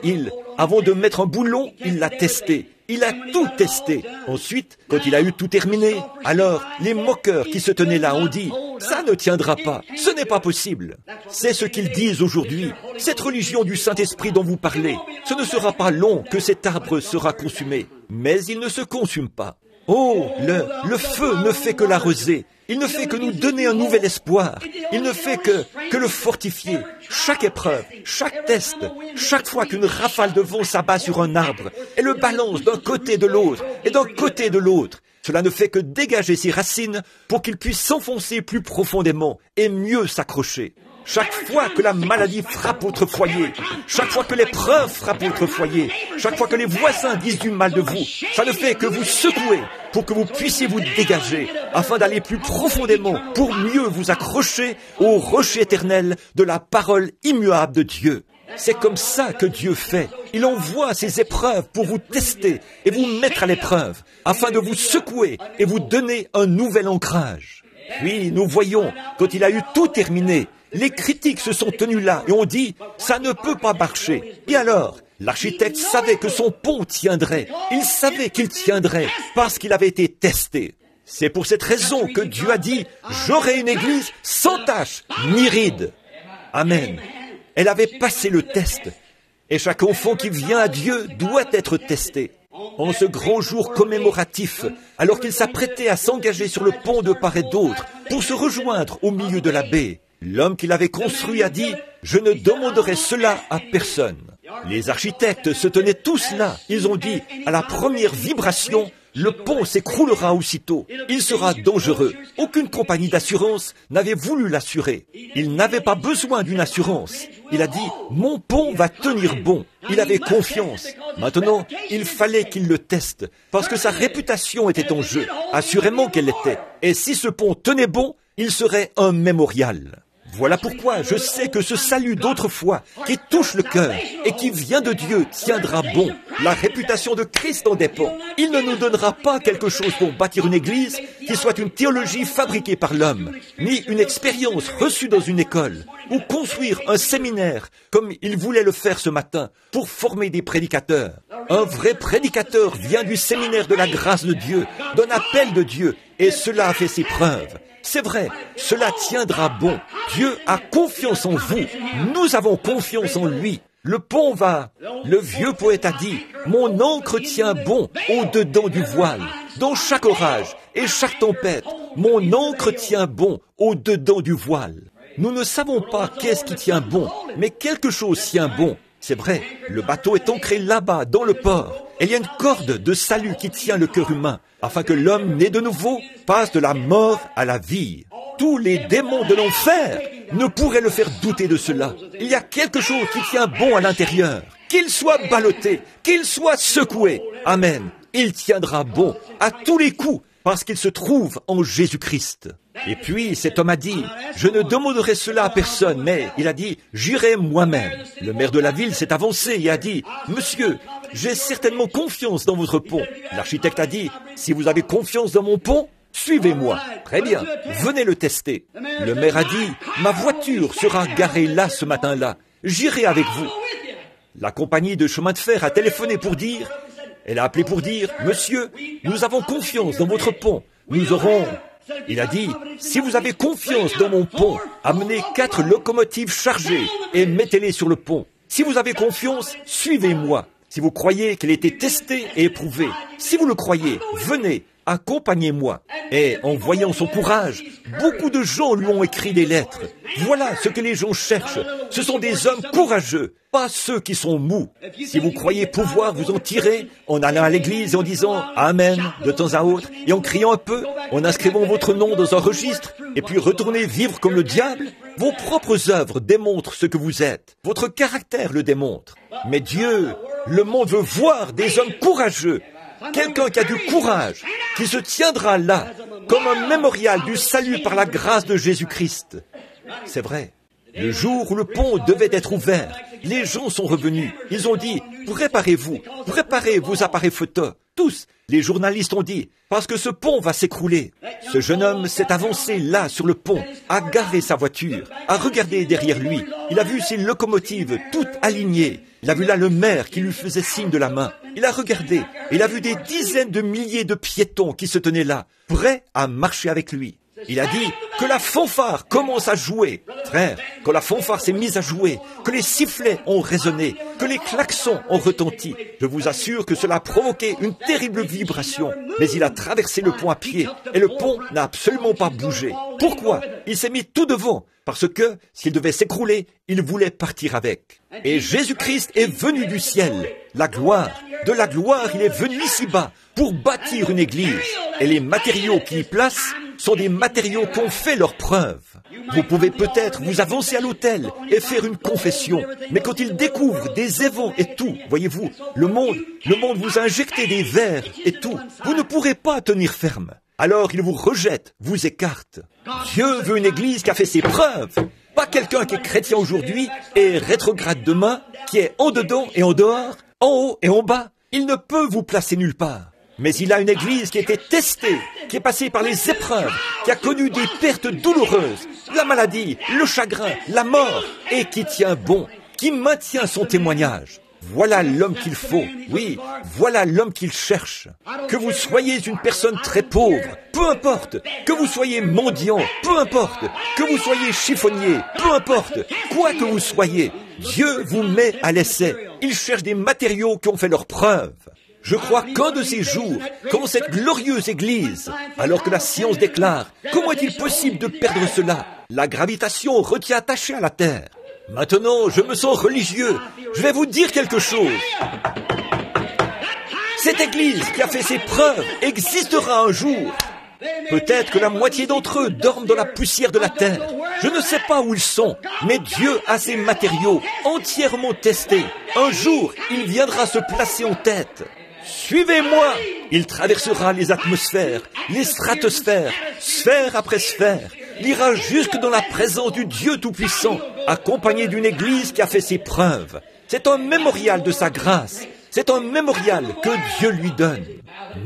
avant de mettre un boulon, il l'a testé. Il a tout testé. Ensuite, quand il a eu tout terminé, alors les moqueurs qui se tenaient là ont dit « Ça ne tiendra pas, ce n'est pas possible ». C'est ce qu'ils disent aujourd'hui. Cette religion du Saint-Esprit dont vous parlez, ce ne sera pas long que cet arbre sera consumé. Mais il ne se consume pas. Oh, le feu ne fait que l'arroser. Il ne fait que nous donner un nouvel espoir. Il ne fait que le fortifier. Chaque épreuve, chaque test, chaque fois qu'une rafale de vent s'abat sur un arbre et le balance d'un côté de l'autre et d'un côté de l'autre, cela ne fait que dégager ses racines pour qu'il puisse s'enfoncer plus profondément et mieux s'accrocher. Chaque fois que la maladie frappe votre foyer, chaque fois que l'épreuve frappe votre foyer, chaque fois que les voisins disent du mal de vous, ça ne fait que vous secouer pour que vous puissiez vous dégager, afin d'aller plus profondément, pour mieux vous accrocher au rocher éternel de la parole immuable de Dieu. C'est comme ça que Dieu fait. Il envoie ces épreuves pour vous tester et vous mettre à l'épreuve, afin de vous secouer et vous donner un nouvel ancrage. Puis nous voyons, quand il a eu tout terminé, les critiques se sont tenus là et ont dit « ça ne peut pas marcher ». Et alors, l'architecte savait que son pont tiendrait. Il savait qu'il tiendrait parce qu'il avait été testé. C'est pour cette raison que Dieu a dit « j'aurai une église sans tache ni ride ». Amen. Elle avait passé le test. Et chaque enfant qui vient à Dieu doit être testé. En ce grand jour commémoratif, alors qu'il s'apprêtait à s'engager sur le pont de part et d'autre pour se rejoindre au milieu de la baie, l'homme qui l'avait construit a dit « Je ne demanderai cela à personne ». Les architectes se tenaient tous là. Ils ont dit, à la première vibration, le pont s'écroulera aussitôt. Il sera dangereux. Aucune compagnie d'assurance n'avait voulu l'assurer. Il n'avait pas besoin d'une assurance. Il a dit, mon pont va tenir bon. Il avait confiance. Maintenant, il fallait qu'il le teste, parce que sa réputation était en jeu. Assurément qu'elle l'était. Et si ce pont tenait bon, il serait un mémorial. Voilà pourquoi je sais que ce salut d'autrefois, qui touche le cœur et qui vient de Dieu, tiendra bon. La réputation de Christ en dépend. Il ne nous donnera pas quelque chose pour bâtir une église qui soit une théologie fabriquée par l'homme, ni une expérience reçue dans une école, ou construire un séminaire comme il voulait le faire ce matin pour former des prédicateurs. Un vrai prédicateur vient du séminaire de la grâce de Dieu, d'un appel de Dieu, et cela a fait ses preuves. C'est vrai, cela tiendra bon. Dieu a confiance en vous. Nous avons confiance en lui. Le pont va. Le vieux poète a dit, mon ancre tient bon au-dedans du voile. Dans chaque orage et chaque tempête, mon ancre tient bon au-dedans du voile. Nous ne savons pas qu'est-ce qui tient bon, mais quelque chose tient bon. C'est vrai, le bateau est ancré là-bas, dans le port. Et il y a une corde de salut qui tient le cœur humain, afin que l'homme né de nouveau passe de la mort à la vie. Tous les démons de l'enfer ne pourraient le faire douter de cela. Il y a quelque chose qui tient bon à l'intérieur. Qu'il soit ballotté, qu'il soit secoué. Amen. Il tiendra bon à tous les coups, parce qu'il se trouve en Jésus-Christ. Et puis, cet homme a dit, je ne demanderai cela à personne, mais il a dit, j'irai moi-même. Le maire de la ville s'est avancé et a dit, monsieur, j'ai certainement confiance dans votre pont. L'architecte a dit, si vous avez confiance dans mon pont, suivez-moi. Très bien, venez le tester. Le maire a dit, ma voiture sera garée là ce matin-là. J'irai avec vous. La compagnie de chemin de fer a téléphoné pour dire, elle a appelé pour dire, monsieur, nous avons confiance dans votre pont. Nous aurons... Il a dit, si vous avez confiance dans mon pont, amenez 4 locomotives chargées et mettez-les sur le pont. Si vous avez confiance, suivez-moi. Si vous croyez qu'elle a été testée et éprouvée, si vous le croyez, venez, accompagnez-moi. Et en voyant son courage, beaucoup de gens lui ont écrit des lettres. Voilà ce que les gens cherchent. Ce sont des hommes courageux, pas ceux qui sont mous. Si vous croyez pouvoir vous en tirer en allant à l'église et en disant « Amen » de temps à autre, et en criant un peu, en inscrivant votre nom dans un registre, et puis retournez vivre comme le diable, vos propres œuvres démontrent ce que vous êtes. Votre caractère le démontre. Mais Dieu, le monde veut voir des hommes courageux, quelqu'un qui a du courage, qui se tiendra là, comme un mémorial du salut par la grâce de Jésus-Christ. C'est vrai. Le jour où le pont devait être ouvert, les gens sont revenus. Ils ont dit, préparez-vous, préparez vos appareils photo. Tous, les journalistes ont dit, parce que ce pont va s'écrouler. Ce jeune homme s'est avancé là sur le pont, a garé sa voiture, a regardé derrière lui. Il a vu ses locomotives toutes alignées. Il a vu là le maire qui lui faisait signe de la main. Il a regardé, il a vu des dizaines de milliers de piétons qui se tenaient là, prêts à marcher avec lui. Il a dit que la fanfare commence à jouer. Frère, quand la fanfare s'est mise à jouer, que les sifflets ont résonné, que les klaxons ont retenti, je vous assure que cela a provoqué une terrible vibration. Mais il a traversé le pont à pied et le pont n'a absolument pas bougé. Pourquoi? Il s'est mis tout devant. Parce que, s'il devait s'écrouler, il voulait partir avec. Et Jésus-Christ est venu du ciel. La gloire. De la gloire, il est venu ici-bas pour bâtir une église. Et les matériaux qu'il y place sont des matériaux qui ont fait leur preuve. Vous pouvez peut-être vous avancer à l'autel et faire une confession. Mais quand il découvre des évents et tout, voyez-vous, le monde vous a injecté des vers et tout. Vous ne pourrez pas tenir ferme. Alors il vous rejette, vous écarte. Dieu veut une église qui a fait ses preuves. Pas quelqu'un qui est chrétien aujourd'hui et rétrograde demain, qui est en dedans et en dehors, en haut et en bas. Il ne peut vous placer nulle part. Mais il a une église qui a été testée, qui est passée par les épreuves, qui a connu des pertes douloureuses, la maladie, le chagrin, la mort, et qui tient bon, qui maintient son témoignage. Voilà l'homme qu'il faut, oui, voilà l'homme qu'il cherche. Que vous soyez une personne très pauvre, peu importe. Que vous soyez mendiant, peu importe. Que vous soyez chiffonnier, peu importe. Quoi que vous soyez, Dieu vous met à l'essai. Il cherche des matériaux qui ont fait leur preuve. Je crois qu'un de ces jours, quand cette glorieuse Église, alors que la science déclare, comment est-il possible de perdre cela? La gravitation retient attaché à la terre. Maintenant, je me sens religieux. Je vais vous dire quelque chose. Cette Église qui a fait ses preuves existera un jour. Peut-être que la moitié d'entre eux dorment dans la poussière de la terre. Je ne sais pas où ils sont, mais Dieu a ses matériaux entièrement testés. Un jour, il viendra se placer en tête. Suivez-moi. Il traversera les atmosphères, les stratosphères, sphère après sphère. Il ira jusque dans la présence du Dieu Tout-Puissant, accompagné d'une Église qui a fait ses preuves. C'est un mémorial de sa grâce. C'est un mémorial que Dieu lui donne.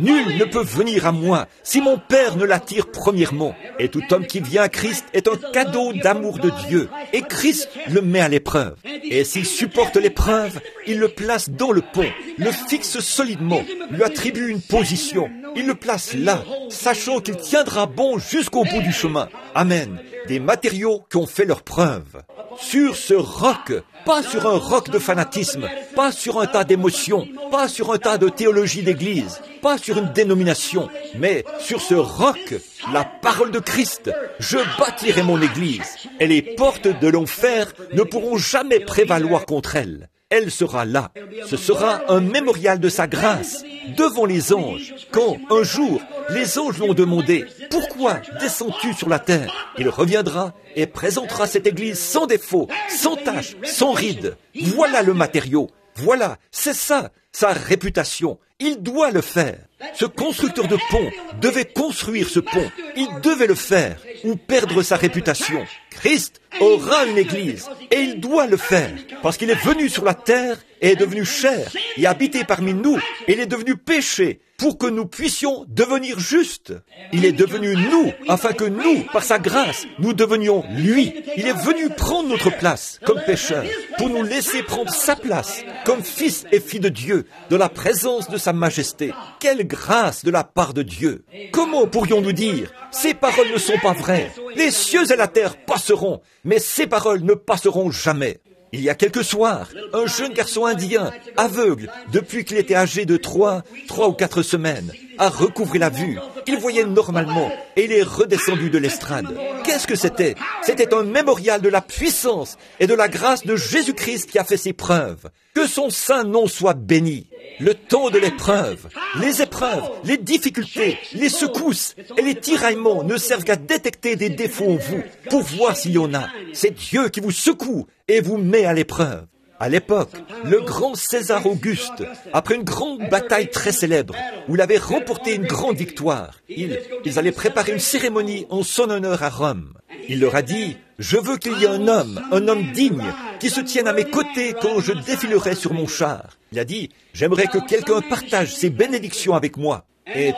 Nul ne peut venir à moi si mon Père ne l'attire premièrement. Et tout homme qui vient à Christ est un cadeau d'amour de Dieu. Et Christ le met à l'épreuve. Et s'il supporte l'épreuve, il le place dans le pont, le fixe solidement, lui attribue une position. Il le place là, sachant qu'il tiendra bon jusqu'au bout du chemin. Amen. Des matériaux qui ont fait leur preuve. Sur ce roc, pas sur un roc de fanatisme, pas sur un tas d'émotions, pas sur un tas de théologie d'église, pas sur une dénomination, mais sur ce roc, la parole de Christ, je bâtirai mon église, et les portes de l'enfer ne pourront jamais prévaloir contre elle. Elle sera là. Ce sera un mémorial de sa grâce devant les anges. Quand, un jour, les anges l'ont demandé « Pourquoi descends-tu sur la terre ?» Il reviendra et présentera cette église sans défaut, sans tache, sans ride. Voilà le matériau. Voilà, c'est ça, sa réputation. Il doit le faire. Ce constructeur de pont devait construire ce pont. Il devait le faire ou perdre sa réputation. Christ aura une église et il doit le faire parce qu'il est venu sur la terre et est devenu chair et habité parmi nous et il est devenu péché pour que nous puissions devenir justes. Il est devenu nous afin que nous, par sa grâce, nous devenions lui. Il est venu prendre notre place comme pécheurs pour nous laisser prendre sa place comme fils et filles de Dieu dans la présence de sa majesté. Quelle grâce de la part de Dieu! Comment pourrions-nous dire « Ces paroles ne sont pas vraies. Les cieux et la terre passeront, mais ces paroles ne passeront jamais. » Il y a quelques soirs, un jeune garçon indien, aveugle, depuis qu'il était âgé de 3 ou 4 semaines, a recouvré la vue. Il voyait normalement et il est redescendu de l'estrade. Qu'est-ce que c'était? C'était un mémorial de la puissance et de la grâce de Jésus-Christ qui a fait ses preuves. Que son saint nom soit béni. Le temps de l'épreuve, les épreuves, les difficultés, les secousses et les tiraillements ne servent qu'à détecter des défauts en vous pour voir s'il y en a. C'est Dieu qui vous secoue et vous met à l'épreuve. À l'époque, le grand César Auguste, après une grande bataille très célèbre, où il avait remporté une grande victoire, ils allaient préparer une cérémonie en son honneur à Rome. Il leur a dit « Je veux qu'il y ait un homme digne, qui se tienne à mes côtés quand je défilerai sur mon char. » Il a dit « J'aimerais que quelqu'un partage ses bénédictions avec moi. » Et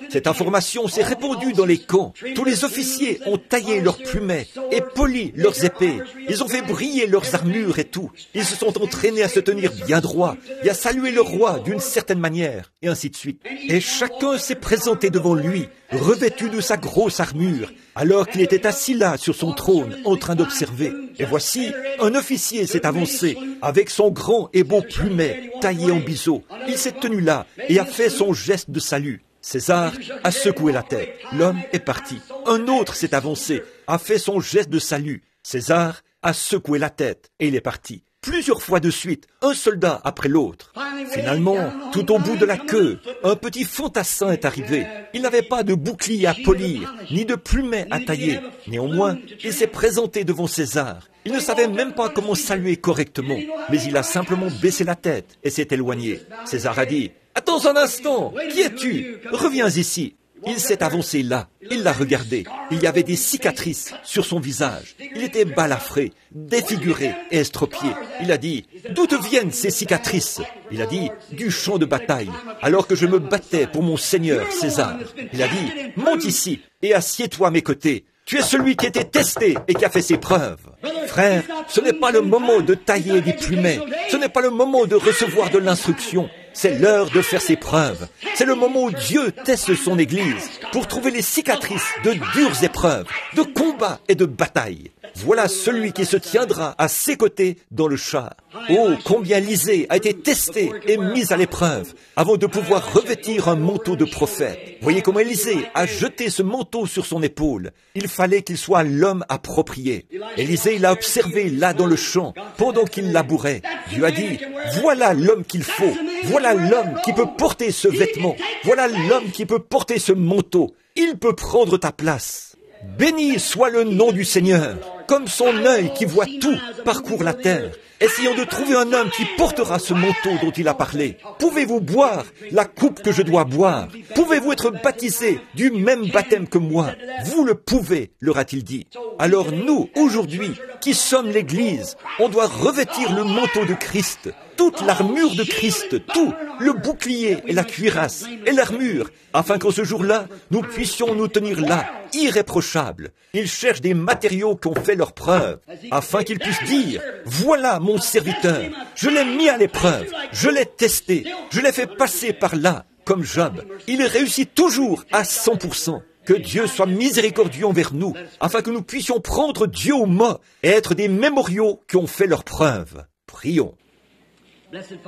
cette information s'est répandue dans les camps. Tous les officiers ont taillé leurs plumets et poli leurs épées. Ils ont fait briller leurs armures et tout. Ils se sont entraînés à se tenir bien droit et à saluer le roi d'une certaine manière, et ainsi de suite. Et chacun s'est présenté devant lui, revêtu de sa grosse armure, alors qu'il était assis là sur son trône, en train d'observer. Et voici, un officier s'est avancé, avec son grand et beau plumet, taillé en biseau. Il s'est tenu là, et a fait son geste de salut. César a secoué la tête. L'homme est parti. Un autre s'est avancé, a fait son geste de salut. César a secoué la tête, et il est parti. Plusieurs fois de suite, un soldat après l'autre. Finalement, tout au bout de la queue, un petit fantassin est arrivé. Il n'avait pas de bouclier à polir, ni de plumet à tailler. Néanmoins, il s'est présenté devant César. Il ne savait même pas comment saluer correctement, mais il a simplement baissé la tête et s'est éloigné. César a dit « Attends un instant, qui es-tu? Reviens ici. » Il s'est avancé là, il l'a regardé. Il y avait des cicatrices sur son visage. Il était balafré, défiguré et estropié. Il a dit, d'où te viennent ces cicatrices? Il a dit, du champ de bataille, alors que je me battais pour mon seigneur César. Il a dit, monte ici et assieds-toi à mes côtés. Tu es celui qui était testé et qui a fait ses preuves. Frère, ce n'est pas le moment de tailler des plumets. Ce n'est pas le moment de recevoir de l'instruction. C'est l'heure de faire ses preuves. C'est le moment où Dieu teste son Église pour trouver les cicatrices de dures épreuves, de combats et de batailles. Voilà celui qui se tiendra à ses côtés dans le char. Oh, combien Élisée a été testé et mis à l'épreuve avant de pouvoir revêtir un manteau de prophète. Voyez comment Élisée a jeté ce manteau sur son épaule. Il fallait qu'il soit l'homme approprié. Élisée l'a observé là dans le champ pendant qu'il labourait. Dieu a dit, voilà l'homme qu'il faut. Voilà l'homme qui peut porter ce vêtement. Voilà l'homme qui peut porter ce manteau. Il peut prendre ta place. Béni soit le nom du Seigneur. Comme son œil qui voit tout parcourt la terre. Essayons de trouver un homme qui portera ce manteau dont il a parlé. Pouvez-vous boire la coupe que je dois boire? Pouvez-vous être baptisé du même baptême que moi? Vous le pouvez, leur a-t-il dit. Alors nous, aujourd'hui, qui sommes l'Église, on doit revêtir le manteau de Christ, toute l'armure de Christ, tout, le bouclier et la cuirasse et l'armure, afin qu'en ce jour-là, nous puissions nous tenir là, irréprochables. Ils cherchent des matériaux qui ont fait leur preuve, afin qu'ils puissent dire, voilà mon serviteur, je l'ai mis à l'épreuve, je l'ai testé, je l'ai fait passer par là, comme Job. Il réussit toujours à 100%. Que Dieu soit miséricordieux envers nous, afin que nous puissions prendre Dieu au mot et être des mémoriaux qui ont fait leur preuve. Prions.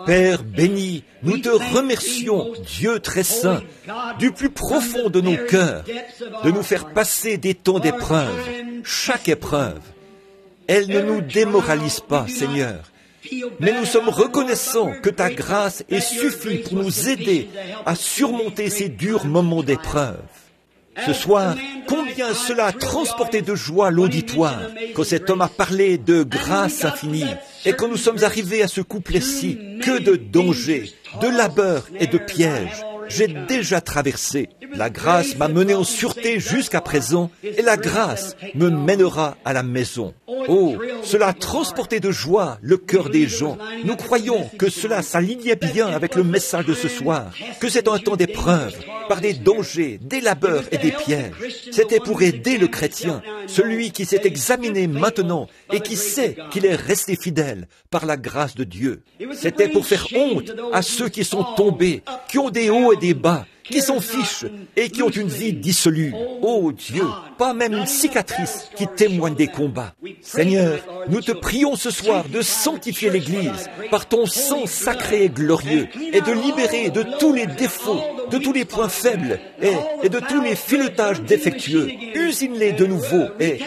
Père béni, nous te remercions, Dieu très saint, du plus profond de nos cœurs, de nous faire passer des temps d'épreuve, chaque épreuve. Elle ne nous démoralise pas, Seigneur, mais nous sommes reconnaissants que ta grâce est suffisante pour nous aider à surmonter ces durs moments d'épreuve. Ce soir, combien cela a transporté de joie l'auditoire quand cet homme a parlé de grâce infinie et quand nous sommes arrivés à ce couplet-ci, que de dangers, de labeurs et de pièges j'ai déjà traversé. La grâce m'a mené en sûreté jusqu'à présent et la grâce me mènera à la maison. Oh, cela a transporté de joie le cœur des gens. Nous croyons que cela s'alignait bien avec le message de ce soir, que c'est un temps d'épreuve, par des dangers, des labeurs et des pièges. C'était pour aider le chrétien, celui qui s'est examiné maintenant et qui sait qu'il est resté fidèle par la grâce de Dieu. C'était pour faire honte à ceux qui sont tombés, qui ont des hauts et des bas, qui s'en fichent et qui ont une vie dissolue. Oh Dieu, pas même une cicatrice qui témoigne des combats. Seigneur, nous te prions ce soir de sanctifier l'Église par ton sang sacré et glorieux et de libérer de tous les défauts, de tous les points faibles et de tous les filetages défectueux. Usine-les de nouveau et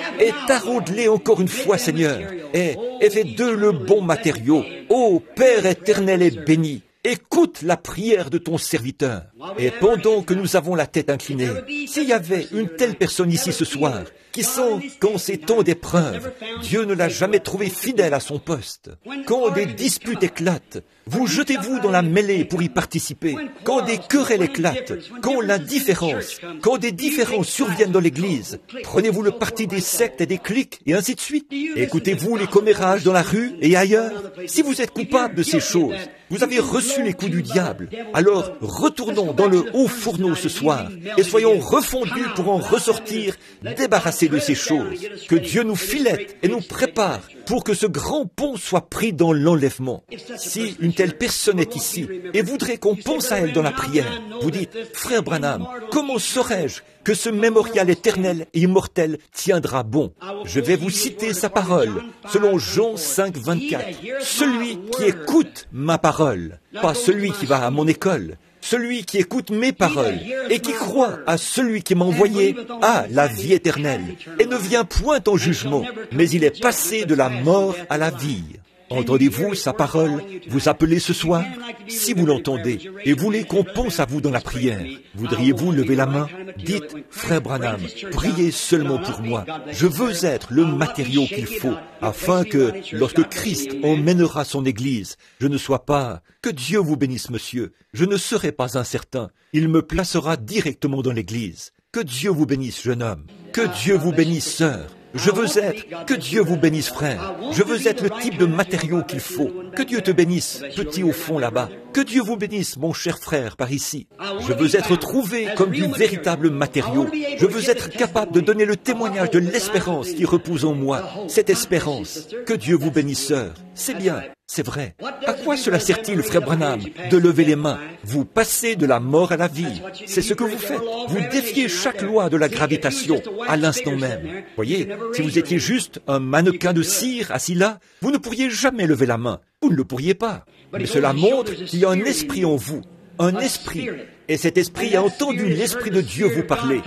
taraude-les encore une fois, Seigneur, et fais d'eux le bon matériau. Ô Père éternel et béni, écoute la prière de ton serviteur. Et pendant que nous avons la tête inclinée, s'il y avait une telle personne ici ce soir, qui sent qu'en ces temps d'épreuve, Dieu ne l'a jamais trouvé fidèle à son poste. Quand des disputes éclatent, vous jetez-vous dans la mêlée pour y participer. Quand des querelles éclatent, quand l'indifférence, quand des différences surviennent dans l'Église, prenez-vous le parti des sectes et des cliques et ainsi de suite. Écoutez-vous les commérages dans la rue et ailleurs. Si vous êtes coupable de ces choses, vous avez reçu les coups du diable. Alors retournons dans le haut fourneau ce soir et soyons refondus pour en ressortir, débarrassés de ces choses. Que Dieu nous filette et nous prépare pour que ce grand pont soit pris dans l'enlèvement. Si une telle personne est ici et voudrait qu'on pense à elle dans la prière, vous dites, frère Branham, comment saurais-je que ce mémorial éternel et immortel tiendra bon? Je vais vous citer sa parole, selon Jean 5, 24. Celui qui écoute ma parole, pas celui qui va à mon école, celui qui écoute mes paroles et qui croit à celui qui m'a envoyé a la vie éternelle et ne vient point en jugement, mais il est passé de la mort à la vie. Entendez-vous sa parole vous appelez ce soir? Si vous l'entendez et voulez qu'on pense à vous dans la prière, voudriez-vous lever la main? Dites, frère Branham, priez seulement pour moi. Je veux être le matériau qu'il faut, afin que, lorsque Christ emmènera son Église, je ne sois pas... Que Dieu vous bénisse, monsieur. Je ne serai pas incertain. Il me placera directement dans l'Église. Que Dieu vous bénisse, jeune homme. Que Dieu vous bénisse, sœur. Je veux être, que Dieu vous bénisse, frère. Je veux être le type de matériau qu'il faut. Que Dieu te bénisse, petit au fond là-bas. Que Dieu vous bénisse, mon cher frère, par ici. Je veux être trouvé comme du véritable matériau. Je veux être capable de donner le témoignage de l'espérance qui repose en moi. Cette espérance. Que Dieu vous bénisse, sœur. C'est bien, c'est vrai. À quoi cela sert-il, frère Branham, de lever les mains? Vous passez de la mort à la vie. C'est ce que vous faites. Vous défiez chaque loi de la gravitation à l'instant même. Voyez, si vous étiez juste un mannequin de cire assis là, vous ne pourriez jamais lever la main. Vous ne le pourriez pas. Mais cela montre qu'il y a un esprit en vous. Un esprit. Et cet esprit a entendu l'Esprit de Dieu vous parler.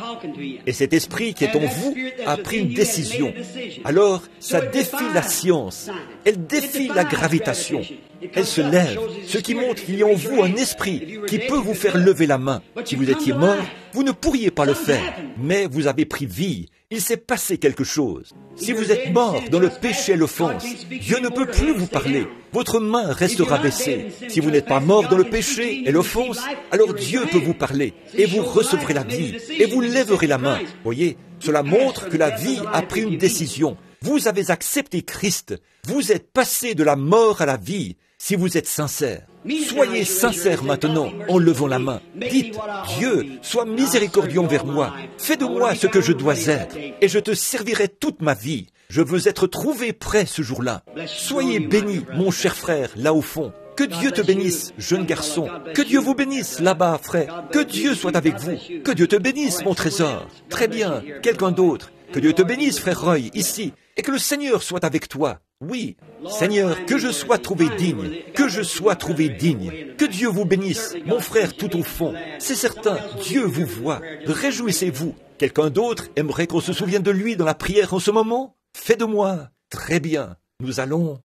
Et cet esprit qui est en vous a pris une décision. Alors, ça défie la science. Elle défie la gravitation. Elle se lève, ce qui montre qu'il y a en vous un esprit qui peut vous faire lever la main. Si vous étiez mort, vous ne pourriez pas le faire. Mais vous avez pris vie. Il s'est passé quelque chose. Si vous êtes mort dans le péché et l'offense, Dieu ne peut plus vous parler. Votre main restera baissée. Si vous n'êtes pas mort dans le péché et l'offense, alors Dieu peut vous parler et vous recevrez la vie et vous lèverez la main. Voyez, cela montre que la vie a pris une décision. Vous avez accepté Christ. Vous êtes passé de la mort à la vie. Si vous êtes sincère, soyez sincère maintenant en levant la main. Dites, Dieu, sois miséricordieux envers moi. Fais de moi ce que je dois être et je te servirai toute ma vie. Je veux être trouvé prêt ce jour-là. Soyez béni, mon cher frère, là au fond. Que Dieu te bénisse, jeune garçon. Que Dieu vous bénisse, là-bas, frère. Que Dieu soit avec vous. Que Dieu te bénisse, mon trésor. Très bien. Quelqu'un d'autre. Que Dieu te bénisse, frère Roy, ici. Et que le Seigneur soit avec toi. Oui. Seigneur, que je sois trouvé digne. Que je sois trouvé digne. Que Dieu vous bénisse, mon frère tout au fond. C'est certain, Dieu vous voit. Réjouissez-vous. Quelqu'un d'autre aimerait qu'on se souvienne de lui dans la prière en ce moment? Fais de moi. Très bien. Nous allons